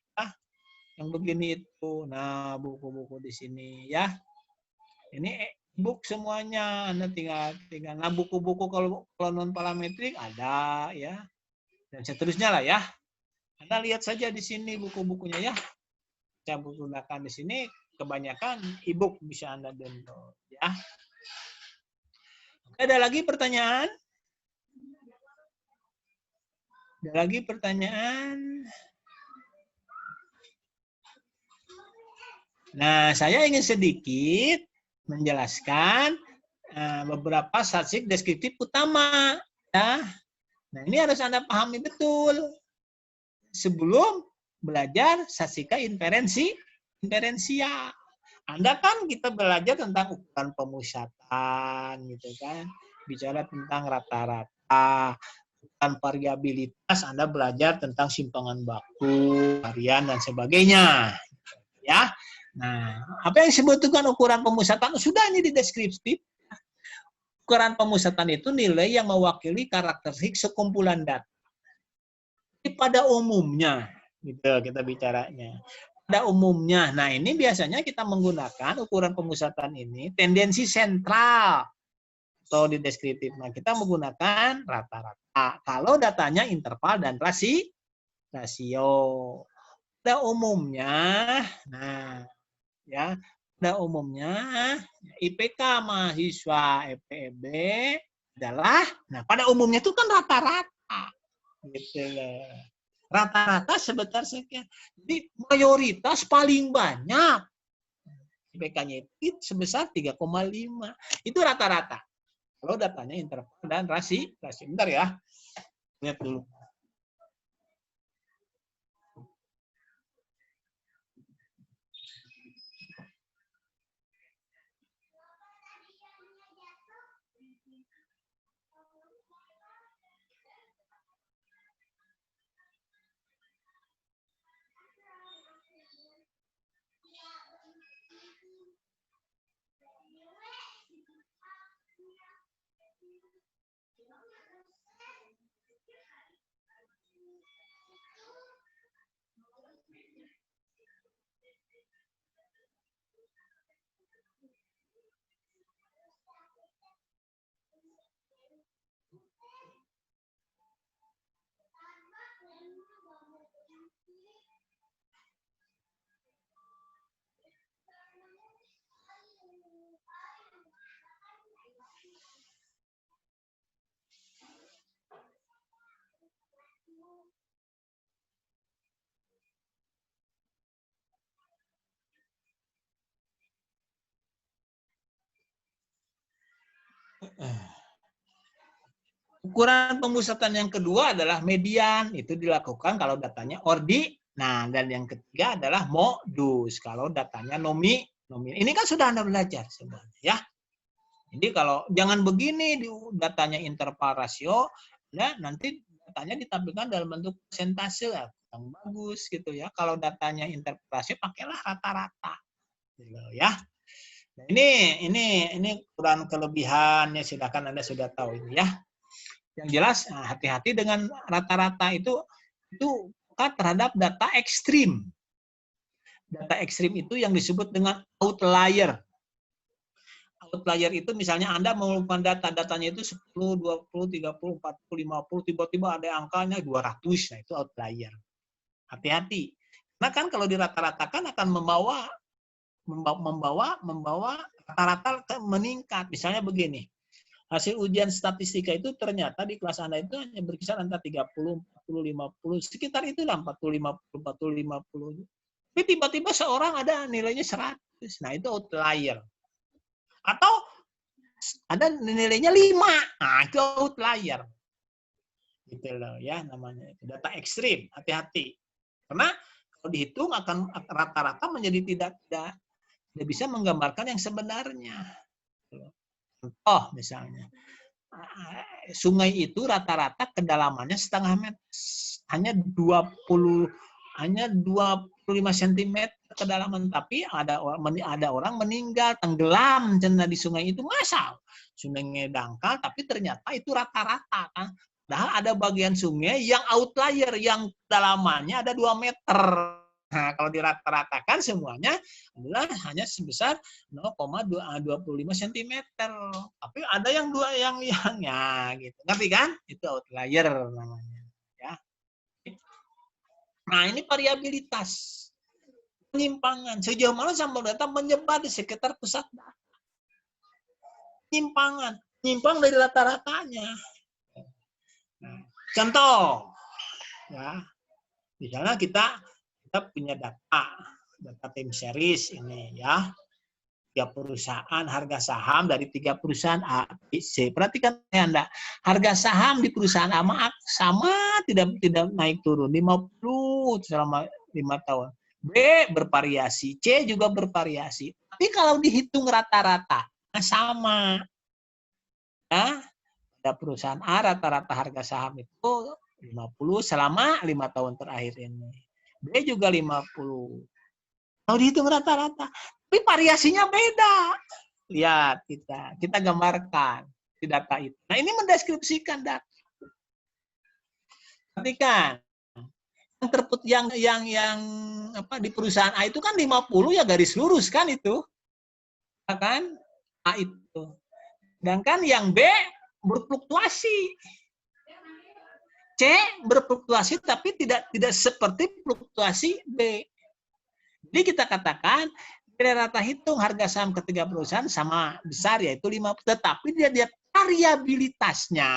yang begini itu. Nah, buku-buku di sini, ya. Ini book semuanya, Anda tinggal. Nah, buku-buku kalau non parametrik ada, ya, dan seterusnya lah, ya. Anda lihat saja di sini buku-bukunya, ya. Saya menggunakan di sini kebanyakan e-book bisa Anda download, ya. Ada lagi pertanyaan? Ada lagi pertanyaan? Nah, saya ingin sedikit menjelaskan beberapa statistik deskriptif utama, ya. Nah, ini harus Anda pahami betul sebelum belajar statistika inferensial. Anda kan kita belajar tentang ukuran pemusatan, gitu kan, bicara tentang rata-rata, ukuran variabilitas, Anda belajar tentang simpangan baku, varian dan sebagainya, ya. Nah, apa yang disebutkan ukuran pemusatan sudah ini di deskriptif. Ukuran pemusatan itu nilai yang mewakili karakteristik sekumpulan data. Pada umumnya, gitu kita bicaranya. Pada umumnya, nah ini biasanya kita menggunakan ukuran pemusatan ini tendensi sentral atau di deskriptif. Nah, kita menggunakan rata-rata. Kalau datanya interval dan rasio. Pada umumnya, nah, ya, pada umumnya IPK mahasiswa FEB adalah, nah pada umumnya itu kan rata-rata, gitu loh. Rata-rata sebesar sekian. Jadi mayoritas paling banyak IPK-nya itu sebesar 3,5. Itu rata-rata. Kalau datanya interval dan rasio. Bentar ya. Lihat dulu. Ukuran pemusatan yang kedua adalah median. Itu dilakukan kalau datanya ordi. Nah, dan yang ketiga adalah modus. Kalau datanya nominal. Ini kan sudah Anda belajar sebenarnya, ya. Jadi kalau jangan begini datanya interval rasio, ya, nanti datanya ditampilkan dalam bentuk persentase, yang bagus gitu ya. Kalau datanya interval rasio, pakailah rata-rata, gitu, ya. Nah, ini ukuran kelebihannya, silakan Anda sudah tahu ini, ya. Yang jelas, hati-hati dengan rata-rata itu terhadap data ekstrim. Data ekstrim itu yang disebut dengan outlier. Outlier itu misalnya Anda mengumpulkan datanya itu 10, 20, 30, 40, 50, tiba-tiba ada angkanya 200, nah itu outlier. Hati-hati. Karena kan kalau dirata-ratakan akan membawa rata-rata meningkat. Misalnya begini, hasil ujian statistika itu ternyata di kelas Anda itu hanya berkisar antara 30, 40, 50, sekitar itulah 40, 50, 40, 50. Tapi tiba-tiba seorang ada nilainya 100. Nah, itu outlier. Atau ada nilainya 5. Nah, itu outlier. Gitu loh, ya, namanya itu data ekstrim. Hati-hati. Karena kalau dihitung akan rata-rata menjadi tidak bisa menggambarkan yang sebenarnya. Contoh misalnya, sungai itu rata-rata kedalamannya setengah meter, hanya 20 5 cm kedalaman, tapi ada orang meninggal tenggelam cina di sungai itu. Masa sungainya dangkal tapi ternyata itu rata-rata kan. Padahal ada bagian sungai yang outlier yang kedalamannya ada 2 meter. Nah, kalau dirata-ratakan semuanya adalah hanya sebesar 0,25 cm. Tapi ada yang ya gitu. Ngerti kan? Itu outlier namanya, ya. Nah, ini variabilitas. Penyimpangan. Sejauh mana sampel data menyebar di sekitar pusat data. Penyimpangan. Menyimpang dari rata-ratanya. Nah, contoh. Ya. Misalnya kita punya data time series ini ya. 3 perusahaan, harga saham dari 3 perusahaan A, B, C. Perhatikan ya Anda, harga saham di perusahaan A sama tidak naik turun 50 selama 5 tahun. B bervariasi, C juga bervariasi. Tapi kalau dihitung rata-rata sama. Ya, ada perusahaan A rata-rata harga saham itu 50 selama 5 tahun terakhir ini. B juga 50. Kalau dihitung rata-rata. Tapi variasinya beda. Lihat kita gambarkan di data itu. Nah, ini mendeskripsikan data. Perhatikan. Yang di perusahaan A itu kan 50 ya garis lurus kan itu. Kan? A itu. Sedangkan yang B berfluktuasi. C berfluktuasi tapi tidak seperti fluktuasi B. Jadi kita katakan rata hitung harga saham ketiga perusahaan sama besar yaitu 50, tetapi dia variabilitasnya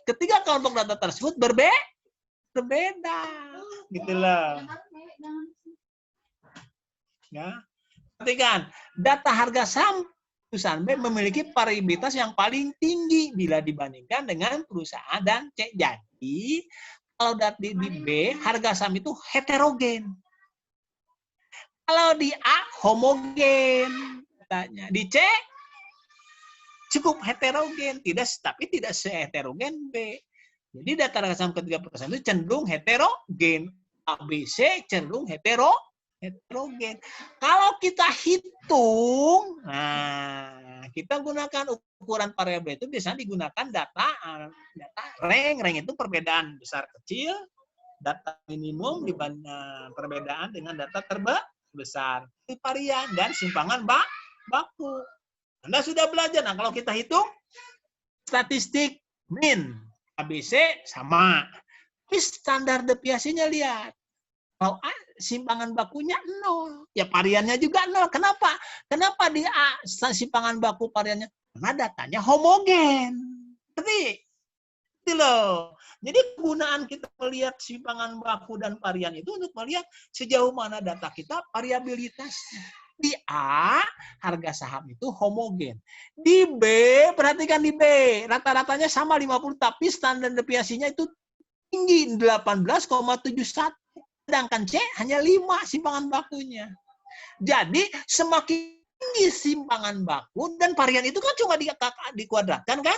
ketika kelompok data tersebut berbeda gitu loh. Ya. Perhatikan, data harga saham perusahaan B memiliki variabilitas yang paling tinggi bila dibandingkan dengan perusahaan dan C. Jadi, kalau di B, harga saham itu heterogen. Kalau di A, homogen. Di C, cukup heterogen. Tapi tidak seheterogen B. Jadi, data harga saham ketiga perusahaan itu cenderung heterogen. A, B, C cenderung heterogen. Kalau kita hitung, nah kita gunakan ukuran variabel itu biasanya digunakan data rank itu perbedaan besar kecil, data minimum dibanding perbedaan dengan data terbesar, varian dan simpangan baku. Anda sudah belajar. Nah kalau kita hitung statistik min ABC sama, tapi standar deviasinya lihat. Kalau A, simpangan bakunya 0. Ya variannya juga 0. Kenapa? Kenapa di A simpangan baku variannya? Karena datanya homogen. Ngerti? Gitu loh. Jadi kegunaan kita melihat simpangan baku dan varian itu untuk melihat sejauh mana data kita variabilitasnya. Di A, harga saham itu homogen. Di B, perhatikan di B, rata-ratanya sama 50, tapi standar deviasinya itu tinggi, 18,71. Sedangkan C hanya 5 simpangan bakunya. Jadi semakin tinggi simpangan baku dan varian itu kan cuma dikuadratkan kan?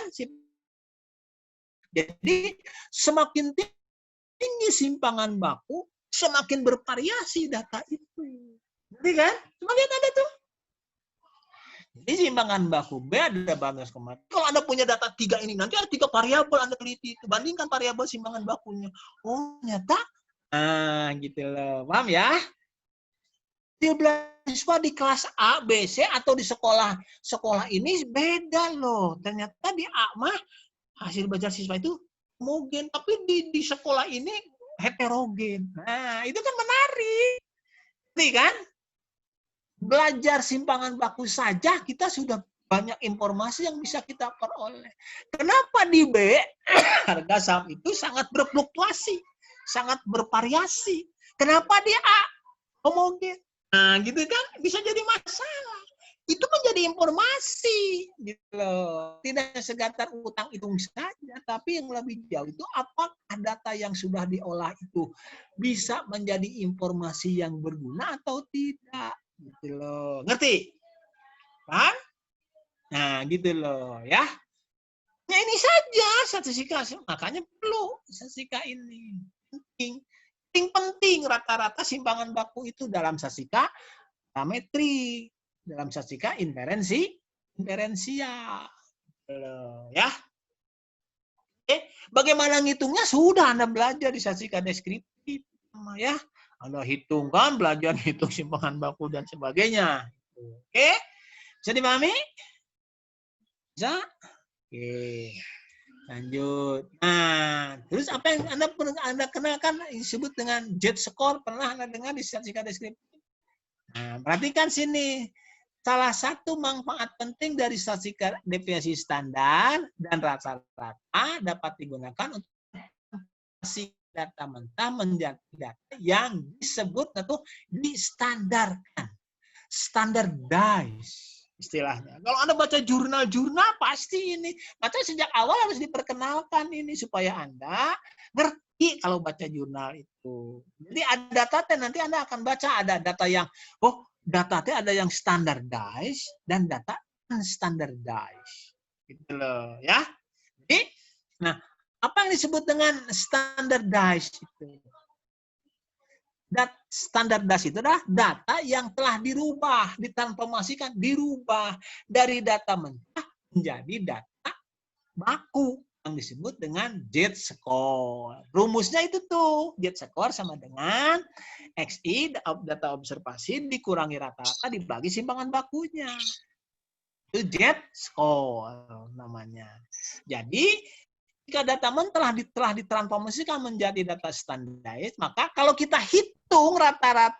Jadi semakin tinggi simpangan baku, semakin bervariasi data itu. Jadi kan? Cuma lihat ada tuh. Jadi simpangan baku B ada 18,. Kalau Anda punya data 3 ini, nanti ada 3 variabel Anda teliti. Bandingkan variabel simpangan bakunya. Oh, ternyata gitu loh. Paham ya? Siswa di kelas A, B, C atau di sekolah ini beda loh. Ternyata di A mah hasil belajar siswa itu homogen, tapi di sekolah ini heterogen. Nah, itu kan menarik. Nih kan? Belajar simpangan baku saja kita sudah banyak informasi yang bisa kita peroleh. Kenapa di B harga saham itu sangat berfluktuasi? Sangat bervariasi. Kenapa dia A? Homogen. Nah, gitu kan bisa jadi masalah. Itu menjadi informasi, gitu loh. Tidak segatar utang hitung saja, tapi yang lebih jauh itu apakah data yang sudah diolah itu bisa menjadi informasi yang berguna atau tidak, gitu loh. Ngerti? Kan? Nah, gitu loh, ya. Ya ini saja statistika, makanya perlu statistika ini. Penting. penting rata-rata simpangan baku itu dalam sasika parametri, dalam sasika inferensia. Ya. Bagaimana ngitungnya sudah Anda belajar di sasika deskriptif ya. Anda hitung kan, belajar hitung simpangan baku dan sebagainya. Oke. Bisa dipahami? Bisa? Oke. Lanjut. Nah, terus apa yang Anda kenalkan disebut dengan Z-score, pernah Anda dengar di sasika deskriptif? Nah, perhatikan sini. Salah satu manfaat penting dari sasika deviasi standar dan rata-rata dapat digunakan untuk data mentah menjadi data yang disebut atau distandarkan. Standardized istilahnya. Kalau Anda baca jurnal-jurnal pasti ini. Maka sejak awal harus diperkenalkan ini supaya Anda ngerti kalau baca jurnal itu. Jadi ada data nanti Anda akan baca ada data yang data itu ada yang standardized dan data unstandardized. Gitu loh, ya. Jadi, nah, apa yang disebut dengan standardized itu? Standardized itu adalah data yang telah dirubah, ditransformasikan, dirubah dari data mentah menjadi data baku yang disebut dengan Z-score. Rumusnya itu tuh, Z-score sama dengan XI data observasi dikurangi rata-rata dibagi simpangan bakunya. Itu Z-score namanya. Jadi jika data telah ditransformasikan menjadi data standaris, maka kalau kita hitung rata-ratanya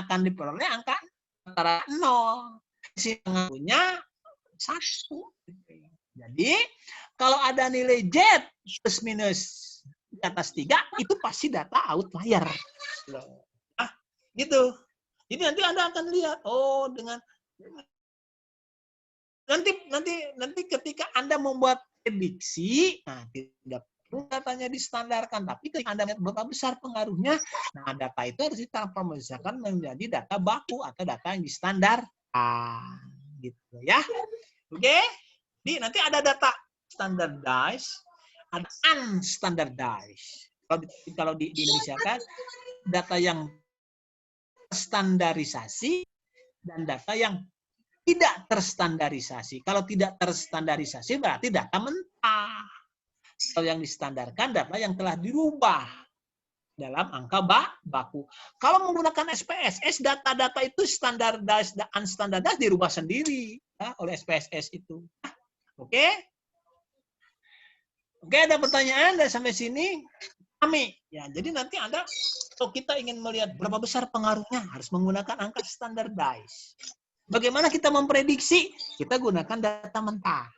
akan diperoleh angka rata-rata 0. Simpangan bakunya 1. Jadi kalau ada nilai Z plus minus di atas 3 itu pasti data outlier. Nah, gitu. Jadi nanti Anda akan lihat dengan nanti ketika Anda membuat prediksi, nah tidak perlu datanya distandarkan, tapi ketika Anda lihat berapa besar pengaruhnya, nah data itu harus ditransformasikan menjadi data baku atau data yang distandarkan, gitu ya. Oke? Jadi nanti ada data standardized, ada unstandardized. Kalau di Indonesia kan data yang terstandarisasi dan data yang tidak terstandarisasi. Kalau tidak terstandarisasi berarti data mentah. Kalau yang distandarkan data yang telah dirubah dalam angka baku. Kalau menggunakan SPSS, data-data itu standardized dan unstandardized dirubah sendiri ya, oleh SPSS itu. Oke? Oke, ada pertanyaan dari sampai sini? Kami. Ya, jadi nanti Anda kalau kita ingin melihat berapa besar pengaruhnya harus menggunakan angka standardized. Bagaimana kita memprediksi? Kita gunakan data mentah,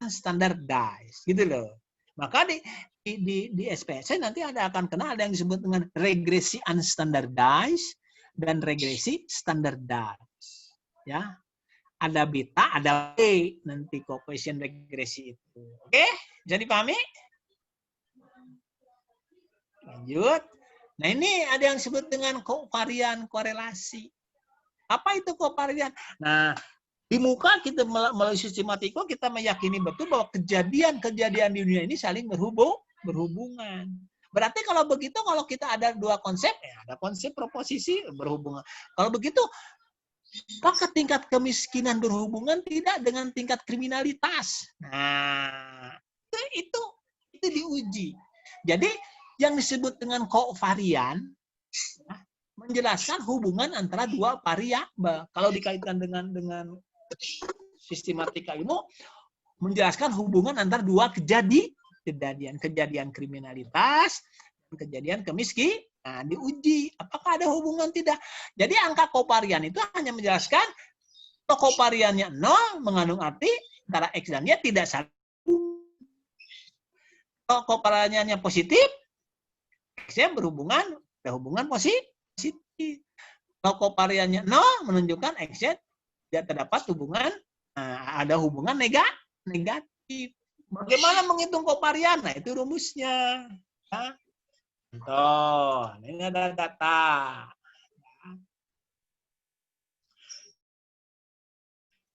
standardized, gitu loh. Maka di SPSS nanti Anda akan kenal ada yang disebut dengan regresi unstandardized dan regresi standardized. Ya, ada beta, ada B nanti koefisien regresi itu. Oke, bisa dipahami? Lanjut. Nah ini ada yang disebut dengan kovarian korelasi. Apa itu kovarian? Nah, di muka kita melalui sistematika kita meyakini betul bahwa kejadian-kejadian di dunia ini saling berhubungan. Berarti kalau begitu, kalau kita ada dua konsep, ya ada konsep proposisi berhubungan. Kalau begitu, maka tingkat kemiskinan berhubungan tidak dengan tingkat kriminalitas. Nah, itu diuji. Jadi yang disebut dengan kovarian menjelaskan hubungan antara dua variabel. Kalau dikaitkan dengan sistematika ilmu, menjelaskan hubungan antara dua kejadian kriminalitas dan kejadian kemiskinan. Nah, diuji apakah ada hubungan tidak. Jadi angka kovarian itu hanya menjelaskan kalau kovariannya 0 mengandung arti antara X dan Y tidak saling. Kalau kovariannya positif, X-nya ada hubungan positif. Kalau kovariannya 0 menunjukkan X-nya tidak terdapat hubungan, ada hubungan negatif. Bagaimana menghitung kovarian? Nah, itu rumusnya. Ya. Contoh, ini ada data.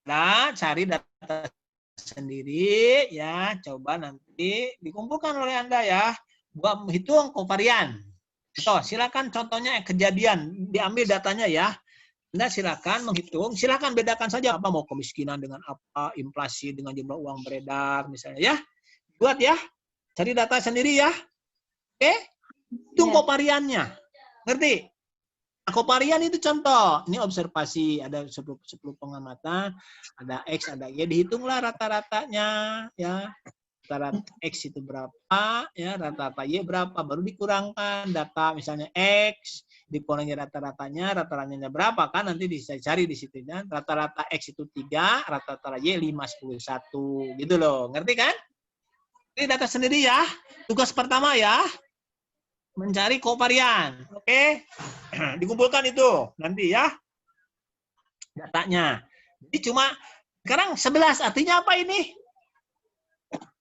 Nah, cari data sendiri ya, coba nanti dikumpulkan oleh Anda ya. buat hitung kovarian. Contoh, silakan contohnya kejadian, diambil datanya ya. Anda silakan menghitung, silakan bedakan saja apa mau kemiskinan dengan apa, inflasi dengan jumlah uang beredar misalnya ya. Buat ya, cari data sendiri ya. Oke, hitung kovariannya. Ngerti? Nah, kovarian itu contoh, ini observasi, ada 10 pengamatan, ada X, ada Y, dihitunglah rata-ratanya ya. Rata-rata X itu berapa, ya rata-rata Y berapa, baru dikurangkan data misalnya X, dikurangi rata-ratanya berapa kan, nanti bisa cari di situ ya. Rata-rata X itu 3, rata-rata Y 5, 10, 1, gitu loh, ngerti kan? Ini data sendiri ya, tugas pertama ya, mencari kovarian, oke? Dikumpulkan itu, nanti ya, datanya. Jadi cuma, sekarang 11, artinya apa ini?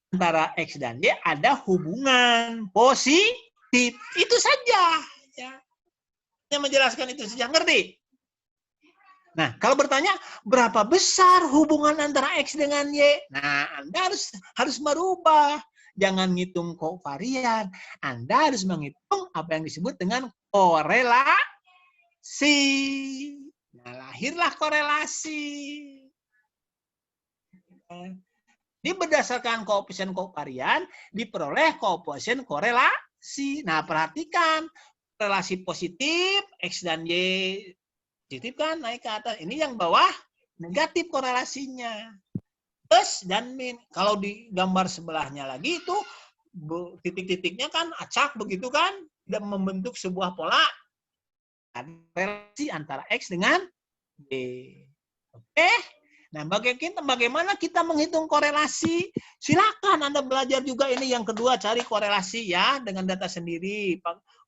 Antara X dan Y ada hubungan positif. Itu saja. Ya. Yang menjelaskan itu saja. Ngerti? Nah, kalau bertanya, berapa besar hubungan antara X dengan Y? Nah, Anda harus merubah. Jangan ngitung kovarian. Anda harus menghitung apa yang disebut dengan korelasi. Nah, lahirlah korelasi. Ini berdasarkan koefisien kovarian diperoleh koefisien korelasi. Nah, perhatikan relasi positif X dan Y positif kan naik ke atas. Ini yang bawah negatif korelasinya. Plus dan min. Kalau di gambar sebelahnya lagi itu titik-titiknya kan acak begitu kan, dan membentuk sebuah pola relasi antara X dengan Y. Oke? Nah, bagaimana kita menghitung korelasi? Silakan Anda belajar juga ini yang kedua, cari korelasi ya dengan data sendiri.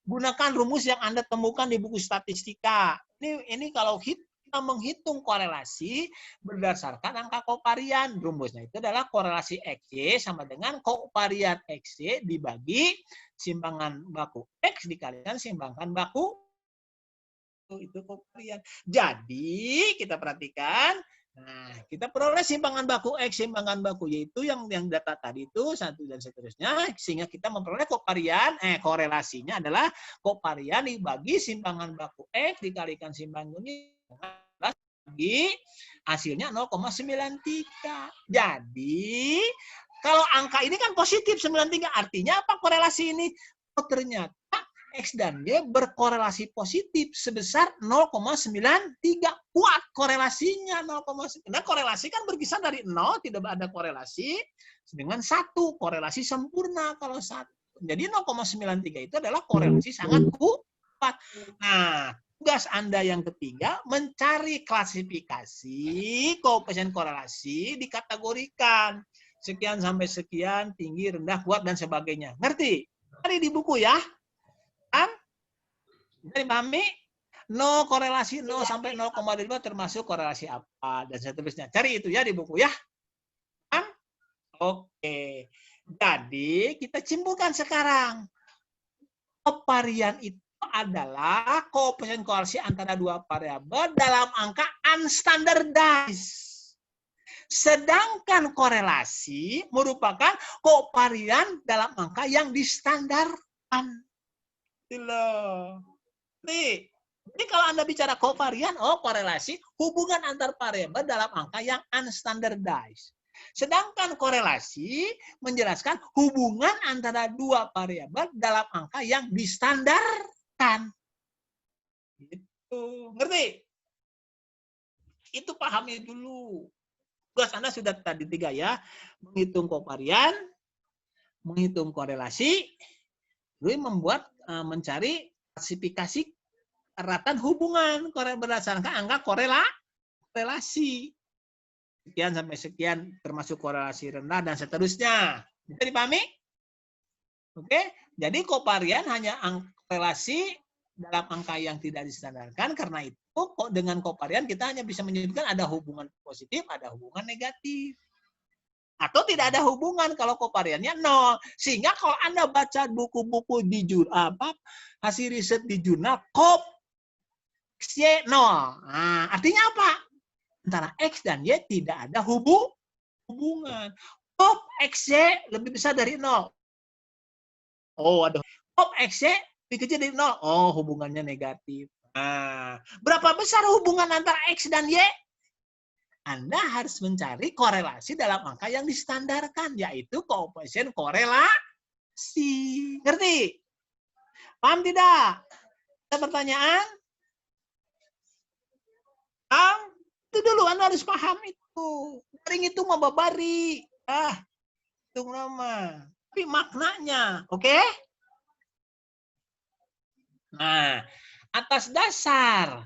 Gunakan rumus yang Anda temukan di buku statistika. Ini kalau kita menghitung korelasi berdasarkan angka kovarian. Rumusnya itu adalah korelasi XY sama dengan kovarian XY dibagi simpangan baku X dikalikan simpangan baku itu kovarian. Jadi, kita perhatikan. Nah, kita peroleh simpangan baku X, simpangan baku Y itu yang data tadi itu satu dan seterusnya, sehingga kita memperoleh kovarian, korelasinya adalah kovarian dibagi simpangan baku X dikalikan simpangan Y bagi hasilnya 0,93. Jadi, kalau angka ini kan positif 93, artinya apa korelasi ini? Oh, ternyata X dan Y berkorelasi positif sebesar 0,93. Kuat korelasinya 0,9. Nah, korelasi kan berkisar dari 0, tidak ada korelasi, dengan 1. Korelasi sempurna kalau 1. Jadi 0,93 itu adalah korelasi sangat kuat. Nah, tugas Anda yang ketiga, mencari klasifikasi koefisien korelasi, dikategorikan. Sekian sampai sekian, tinggi, rendah, kuat, dan sebagainya. Ngerti? Cari di buku ya. Jadi pahami? 0 korelasi 0 sampai 0,5 termasuk korelasi apa dan seterusnya. Cari itu ya di buku ya. Oke. Jadi kita simpulkan sekarang. Kovarian itu adalah koefisien korelasi antara dua variabel dalam angka unstandardized. Sedangkan korelasi merupakan kovarian dalam angka yang distandarkan. Nih, jadi kalau Anda bicara kovarian, korelasi, hubungan antar variabel dalam angka yang unstandardized. Sedangkan korelasi menjelaskan hubungan antara dua variabel dalam angka yang distandarkan. Gitu. Ngerti? Itu pahami dulu. Tugas Anda sudah tadi 3 ya. Menghitung kovarian, menghitung korelasi, lalu mencari klasifikasi eratan hubungan berdasarkan angka korelasi. Sekian sampai sekian termasuk korelasi rendah dan seterusnya. Bisa dipahami? Oke, jadi kovarian hanya korelasi dalam angka yang tidak distandarkan. Karena itu dengan kovarian kita hanya bisa menyebutkan ada hubungan positif, ada hubungan negatif. Atau tidak ada hubungan kalau kovariannya 0. Sehingga kalau Anda baca buku-buku di hasil riset di jurnal XY 0. Nah, artinya apa? Antara X dan Y tidak ada hubungan. XY lebih besar dari 0. Oh, ada. Kop X-nya dikecil dari 0. Oh, hubungannya negatif. Nah, berapa besar hubungan antara X dan Y? Anda harus mencari korelasi dalam angka yang distandarkan, yaitu koefisien korelasi. Ngerti? Paham tidak? Ada pertanyaan? Paham? Itu dulu, Anda harus paham itu. Baring itu mah babari. Itu nama. Tapi maknanya, oke? Nah, atas dasar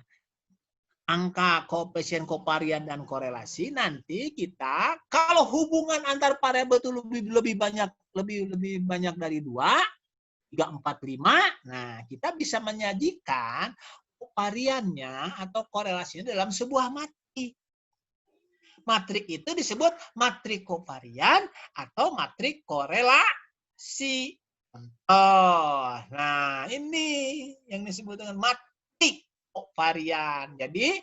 angka koefisien kovarian dan korelasi, nanti kita kalau hubungan antar variabel itu lebih banyak dari 2, 3, 4, 5, nah kita bisa menyajikan kovariannya atau korelasinya dalam sebuah matrik. Matrik itu disebut matrik kovarian atau matrik korelasi. Nah ini yang disebut dengan matrik kovarian. Jadi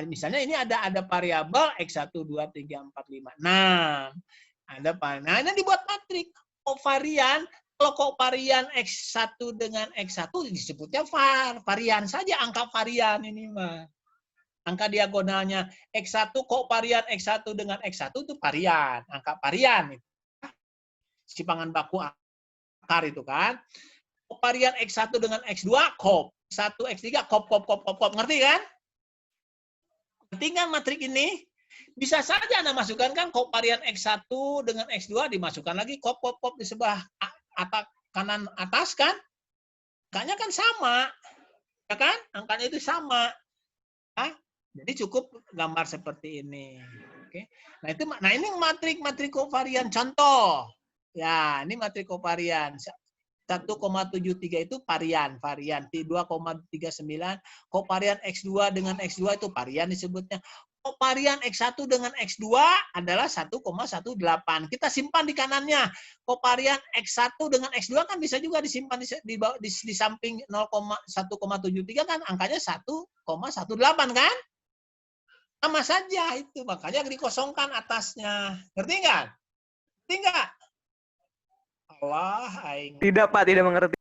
misalnya ini ada variabel X1, 2, 3, 4, 5, 6. Nah, ini dibuat matrik kovarian. Kalau kovarian X1 dengan X1 disebutnya varian saja, angka varian ini mah. Angka diagonalnya X1 kovarian X1 dengan X1 itu varian, angka varian. Simpangan baku akar itu kan. Kovarian X1 dengan X2 kop. 1 X3 kop. Ngerti kan? Ngerti kan matrik ini? Bisa saja Anda masukkan kan kovarian X1 dengan X2 dimasukkan lagi kop di sebelah kanan atas kan? Angkanya kan sama. Ya kan? Angkanya itu sama. Jadi cukup gambar seperti ini. Oke. Nah ini matrik kovarian contoh. Ya, ini matrik kovarian. 1,73 itu varian 2,39 kovarian X2 dengan X2 itu varian disebutnya. Kovarian X1 dengan X2 adalah 1,18. Kita simpan di kanannya. Kovarian X1 dengan X2 kan bisa juga disimpan di samping 1,73 kan angkanya 1,18 kan? Sama saja itu, makanya dikosongkan atasnya. Ngerti nggak? Ngerti nggak? Allah, aing. Tidak, Pak, tidak mengerti.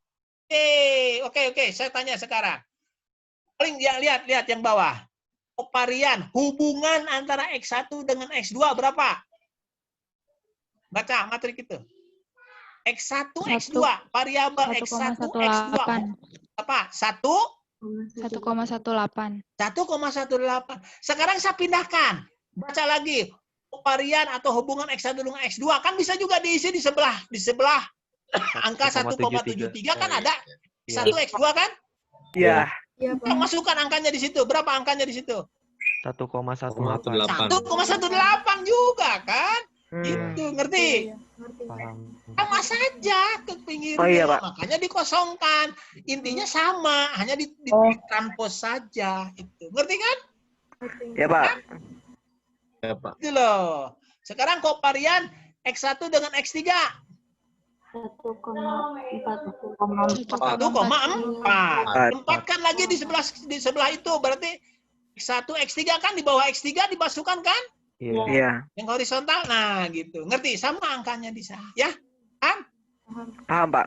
Oke, saya tanya sekarang. Paling lihat yang bawah. Kovarian, hubungan antara X1 dengan X2 berapa? Baca matrik itu. X1, X2, variabel X1, X2. Apa? 1,18. 1,18. Sekarang saya pindahkan. Baca lagi. Kovarian atau hubungan X1 dengan X2 kan bisa juga diisi di sebelah angka 1,73 kan ada 1 X2 kan? Iya. Masukkan angkanya di situ. Berapa angkanya di situ? 1,18. 1,18 juga kan? Itu ngerti? Paham. Sama saja ke pinggirnya. Oh iya, Pak. Makanya dikosongkan. Intinya sama, hanya ditranspos saja. Itu. Ngerti kan? Ya, Pak. Ya, Pak. Itu loh. Sekarang kovarian X1 dengan X3. 1,4. Tempatkan lagi di sebelah itu. Berarti X1, X3 kan di bawah X3 dimasukkan kan? Iya. Yang horizontal. Nah, gitu. Ngerti? Sama angkanya di sana. Ya? Paham? Paham, Pak.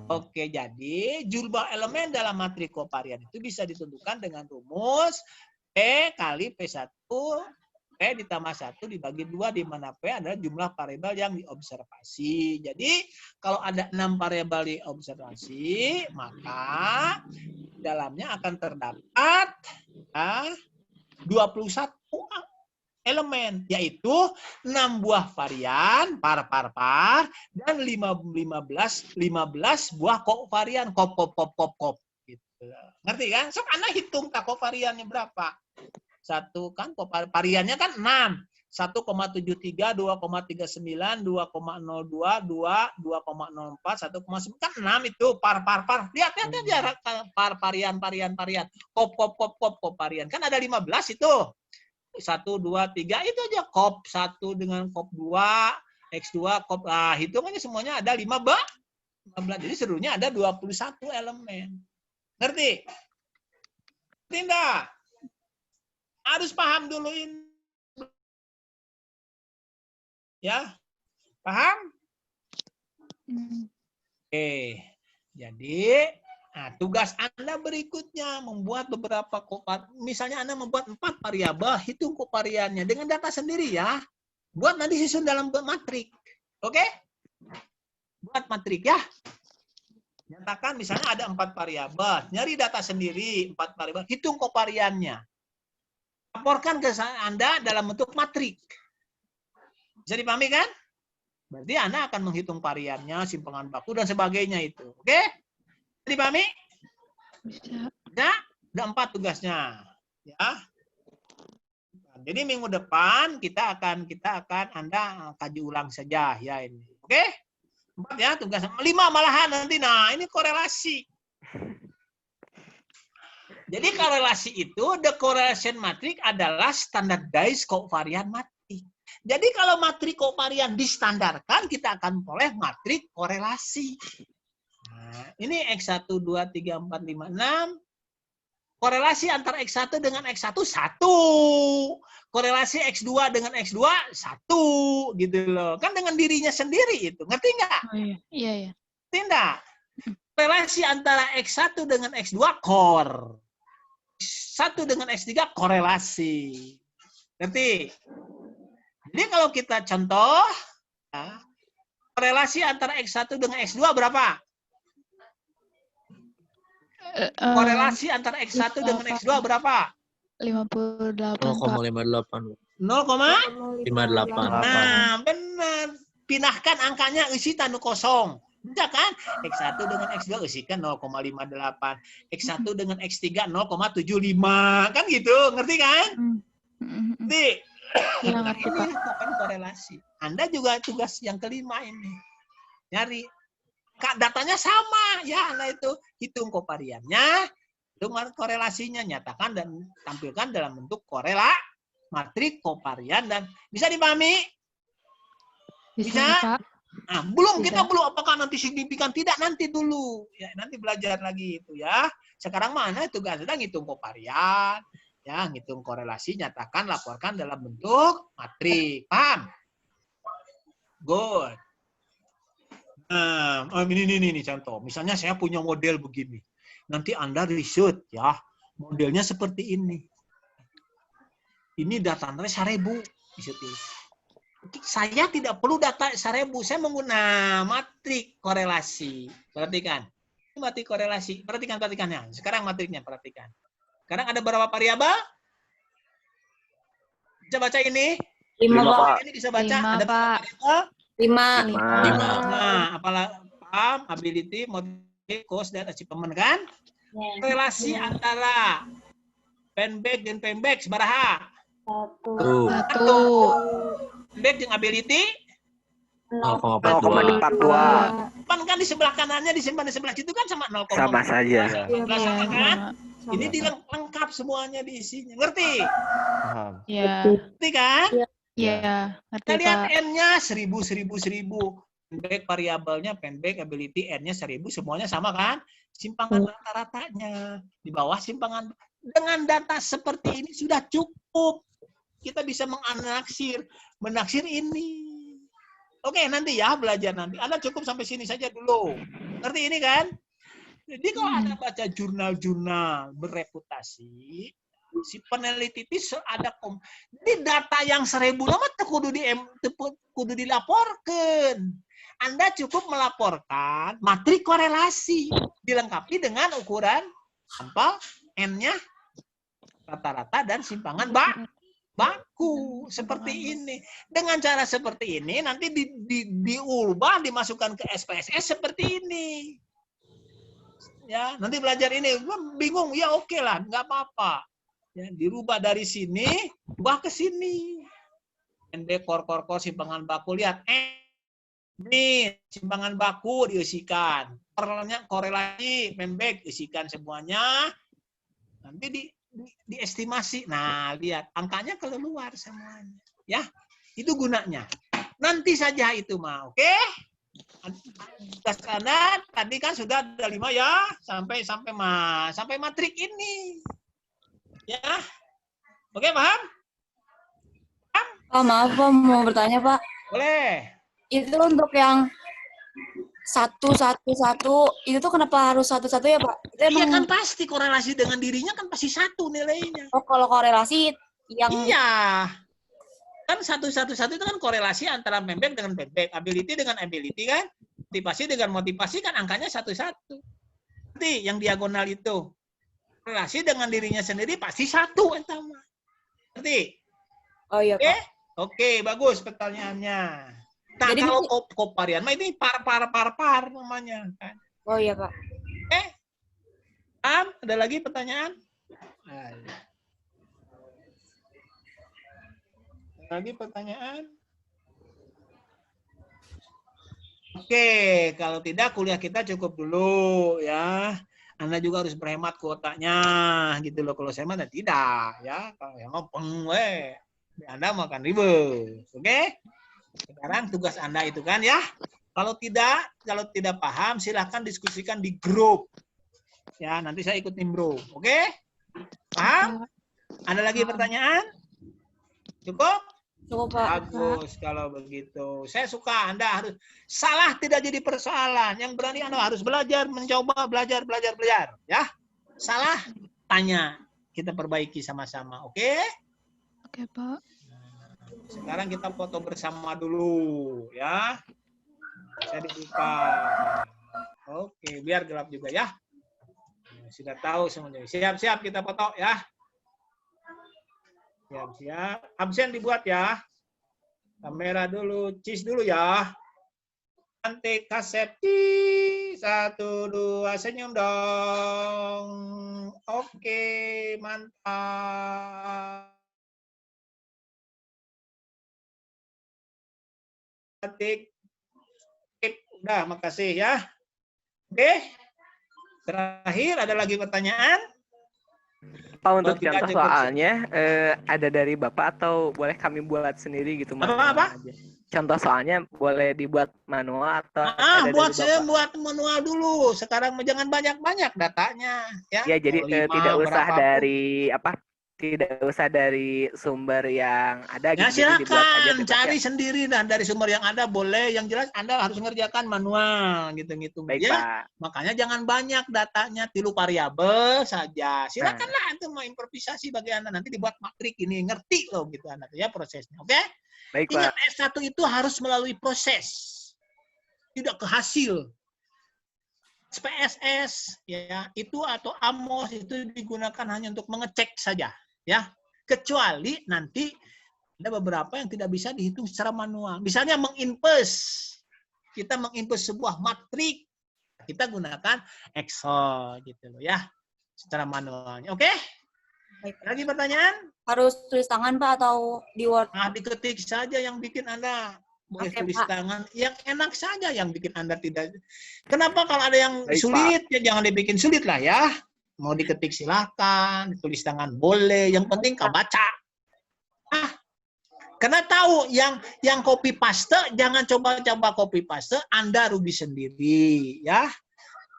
Oke, jadi jumlah elemen dalam matrik kovarian itu bisa ditentukan dengan rumus P kali P1 P ditambah 1 dibagi 2, di mana P adalah jumlah variabel yang diobservasi. Jadi, kalau ada 6 variabel diobservasi, maka dalamnya akan terdapat 21 elemen, yaitu 6 buah varian, par, dan 15 buah kovarian, kop. Gitu. Ngerti kan? So, Anda hitung kovariannya berapa? 1 kan variannya kan 6. 1,73, 2,39, 2,02, 2, 2,04, 1,9 kan 6 itu par. Lihat aja varian. Kop varian. Kan ada 15 itu. 1, 2, 3 itu aja kop 1 dengan kop 2, X2 kop. Hitungannya semuanya ada 15. Jadi seluruhnya ada 21 elemen. Ngerti? Ngerti enggak? Harus paham dulu ini. Ya? Paham? Oke. Jadi, nah, tugas Anda berikutnya membuat beberapa misalnya Anda membuat 4 variabel, hitung kovariannya dengan data sendiri ya. Buat nanti susun dalam matrik. Oke? Buat matrik ya. Nyatakan misalnya ada 4 variabel, nyari data sendiri 4 variabel, hitung kovariannya. Laporkan ke Anda dalam bentuk matrik. Bisa dipahami kan? Berarti Anda akan menghitung variannya, simpangan baku dan sebagainya itu. Oke? Bisa dipahami? Bisa. Bisa? Ada 4 tugasnya. Ya. Jadi minggu depan kita akan Anda kaji ulang saja ya ini. Oke? 4 ya tugas 5 malahan nanti. Nah, ini korelasi. Jadi korelasi itu, the correlation matrix adalah standardized covariant matrix. Jadi kalau matrik kovarian distandarkan, kita akan peroleh matrik korelasi. Nah, ini X1, 2, 3, 4, 5, 6. Korelasi antara X1 dengan X1, 1. Korelasi X2 dengan X2, 1. Gitu loh. Kan dengan dirinya sendiri itu. Ngerti nggak? Oh, iya. Iya, iya. Ngerti nggak? Korelasi antara X1 dengan X2, core. 1 dengan X3, korelasi. Ngerti? Jadi kalau kita contoh, ya, korelasi antara X1 dengan X2 berapa? Korelasi antara X1 dengan X2 berapa? 58. 0,58. 0,58. 58. Nah, benar. Pindahkan angkanya isi tanu kosong. Bisa kan? X1 dengan X2 isikan 0,58. X1 dengan X3 0,75. Kan gitu, ngerti kan? Ngerti? Ya, Nah, ngerti, ini Pak. bukan korelasi. Anda juga tugas yang kelima ini. Nyari. Datanya sama. Ya, Anda itu hitung kovariannya, hitung korelasinya, nyatakan dan tampilkan dalam bentuk matrik kovarian dan bisa dipahami? Bisa? Pak. Nah, belum Bisa. kita belum apakah nanti signifikan tidak nanti dulu. Ya, nanti belajar lagi itu ya. Sekarang mana tugas sedang hitung kovarian, ya, ngitung korelasi, nyatakan, laporkan dalam bentuk matrik. Paham? Good. Nah, ini contoh. Misalnya saya punya model begini. Nanti Anda riset ya. Modelnya seperti ini. Ini datanya 1000. Saya tidak perlu data 1000. Saya menggunakan matrik korelasi. Perhatikan. Ini matrik korelasi. Perhatikannya. Sekarang matriknya perhatikan. Sekarang ada berapa variabel? Bisa baca ini? 5, Pak. Ini bisa baca. 5, Ada berapa Pak. variabel? 5. 5. Nah, apalah paham, ability, motif, cost, dan achievement kan? Relasi antara penback dan penback sebaraha? 1. 1. Penback dengan ability? 0,42. 0,42. Kan di sebelah kanannya disimpan di sebelah situ kan sama 0,4. Sama saja. Sebelah sana kan? Sama. Ini lengkap semuanya diisinya. Ngerti? Paham. Iya. Ngerti kan? Iya, ngerti, Kita lihat Pak. N-nya 1000. Penback variabelnya, penback ability N-nya 1000, semuanya sama kan? Simpangan rata-ratanya. Di bawah simpangan. Dengan data seperti ini sudah cukup. Kita bisa menaksir ini. Oke, nanti ya belajar nanti. Anda cukup sampai sini saja dulu. Ngerti ini kan? Jadi kalau Anda baca jurnal-jurnal bereputasi, si peneliti itu ada jadi data yang 1000 nama kudu dilaporkan. Anda cukup melaporkan matrik korelasi dilengkapi dengan ukuran sampel N-nya rata-rata dan simpangan baku seperti ini. Dengan cara seperti ini nanti diubah dimasukkan ke SPSS seperti ini. Ya, nanti belajar ini bingung ya oke lah, nggak apa-apa. Ya, dirubah dari sini, ubah ke sini. ND kor simpangan baku, lihat. Ini simpangan baku diisikan. Korelasi, memback, isikan semuanya. Nanti diestimasi. Nah, lihat. Angkanya keluar semuanya. Ya, itu gunanya. Nanti saja itu mah, oke? Anda tadi kan sudah ada 5 ya, sampai matrik ini. Ya, oke paham? Pak, maaf Pak, mau bertanya Pak. Boleh. Itu untuk yang 1 itu tuh kenapa harus 1 ya Pak? Itu Iya kan emang pasti korelasi dengan dirinya kan pasti 1 nilainya. kalau korelasi yang Iya. Kan 1 itu kan korelasi antara pembek dengan pembek, ability dengan ability kan, motivasi dengan motivasi kan angkanya 1. Nanti yang diagonal itu relasi dengan dirinya sendiri pasti 1 eta mah. Ngerti? Oh iya Oke? Pak. Oke, bagus pertanyaannya. Nah, Jadi kalau koparian mah ini par namanya kan. Oh iya Pak. Oke? Ada lagi pertanyaan? Ada lagi pertanyaan? Oke, kalau tidak kuliah kita cukup dulu ya. Anda juga harus berhemat kuotanya gitu loh. Kalau saya mah tidak ya. Kalau yang mau pengwe, Anda makan ribet. Oke? Sekarang tugas Anda itu kan ya. Kalau tidak paham silahkan diskusikan di grup. Ya, nanti saya ikut nimbrung. Oke? Paham? Ada lagi pertanyaan? Cukup? Cukup Pak. Bagus kalau begitu. Saya suka Anda harus salah tidak jadi persoalan. Yang berani Anda harus belajar, mencoba, belajar. Ya, salah tanya. Kita perbaiki sama-sama. Oke? Oke, Pak. Sekarang kita foto bersama dulu, ya. Saya dibuka. Oke, biar gelap juga ya. Sudah tahu semuanya. Siap-siap kita foto ya. Siap-siap. Absen dibuat ya. Kamera dulu, cheese dulu ya. Cantik kaset. 1, 2, senyum dong. Oke, mantap. Cantik. Udah, makasih ya. Oke. Terakhir, ada lagi pertanyaan? Pak, untuk Kalau tidak contoh cukup. soalnya ada dari Bapak atau boleh kami buat sendiri gitu? Apa? Aja. Contoh soalnya boleh dibuat manual atau ada Buat dari Bapak? buat manual dulu. Sekarang jangan banyak-banyak datanya, ya. Ya, jadi Mau 5, tidak usah berapapun. dari tidak usah dari sumber yang ada Ya gitu. Jadi dibuat aja silakan bebas cari ya. sendiri dan dari sumber yang ada boleh. Yang jelas Anda harus mengerjakan manual gitu-gitu. Baik, Ya, Pak. makanya jangan banyak datanya, 3 variabel saja. Silakanlah Anda mau improvisasi bagi Anda nanti dibuat matrik ini ngerti loh gitu Anda ya prosesnya. Oke? Baik, Ingat Pak. S1 itu harus melalui proses. Tidak ke hasil. PSS ya itu atau AMOS itu digunakan hanya untuk mengecek saja ya, kecuali nanti ada beberapa yang tidak bisa dihitung secara manual. Misalnya kita menginput sebuah matrik, kita gunakan Excel gitu loh ya, secara manualnya. Oke? Baik. Lagi pertanyaan? Harus tulis tangan Pak atau di Word? Nah, diketik saja yang bikin Anda boleh Oke, tulis Pak. tangan. Yang enak saja yang bikin Anda tidak. Kenapa kalau ada yang Baik, sulit, ya jangan dibikin sulit lah ya. Mau diketik silahkan, tulis tangan boleh. Yang penting kau baca. Karena tahu yang copy paste, jangan coba-coba copy paste, Anda rugi sendiri ya.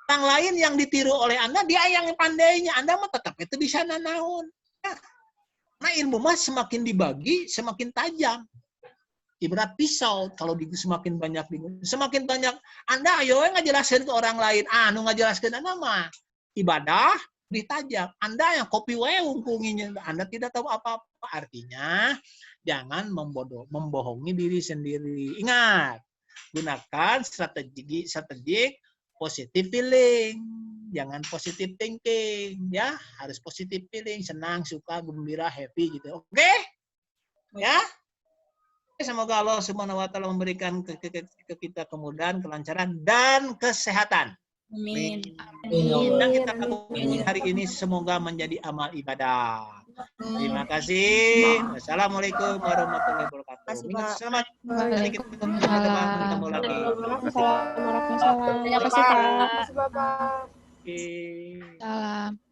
Yang lain yang ditiru oleh Anda, dia yang pandainya. Anda mah tetap itu bisa nanaun. Ya. Nah ilmu mah semakin dibagi, semakin tajam. Ibarat pisau, kalau semakin banyak semakin banyak Anda ayo ngajelaskeun ke orang lain. Nu ngajelaskeun Anda mah ibadah ditajam. Anda yang kopi wae ungkunginya, Anda tidak tahu apa-apa. Artinya jangan membohongi diri sendiri. Ingat, gunakan strategi positive feeling. Jangan positive thinking ya, harus positive feeling, senang, suka, gembira, happy gitu. Oke? Ya? Semoga Allah Subhanahu wa taala memberikan ke kita kemudahan, kelancaran dan kesehatan. Amin. Yang kita lakukan hari ini semoga menjadi amal ibadah. Terima kasih. Wassalamualaikum warahmatullahi wabarakatuh. Minggu selamat. Nanti kita ketemu lagi. Waalaikumsalam warahmatullahi wabarakatuh. Terima kasih Pak. Oke. Salam.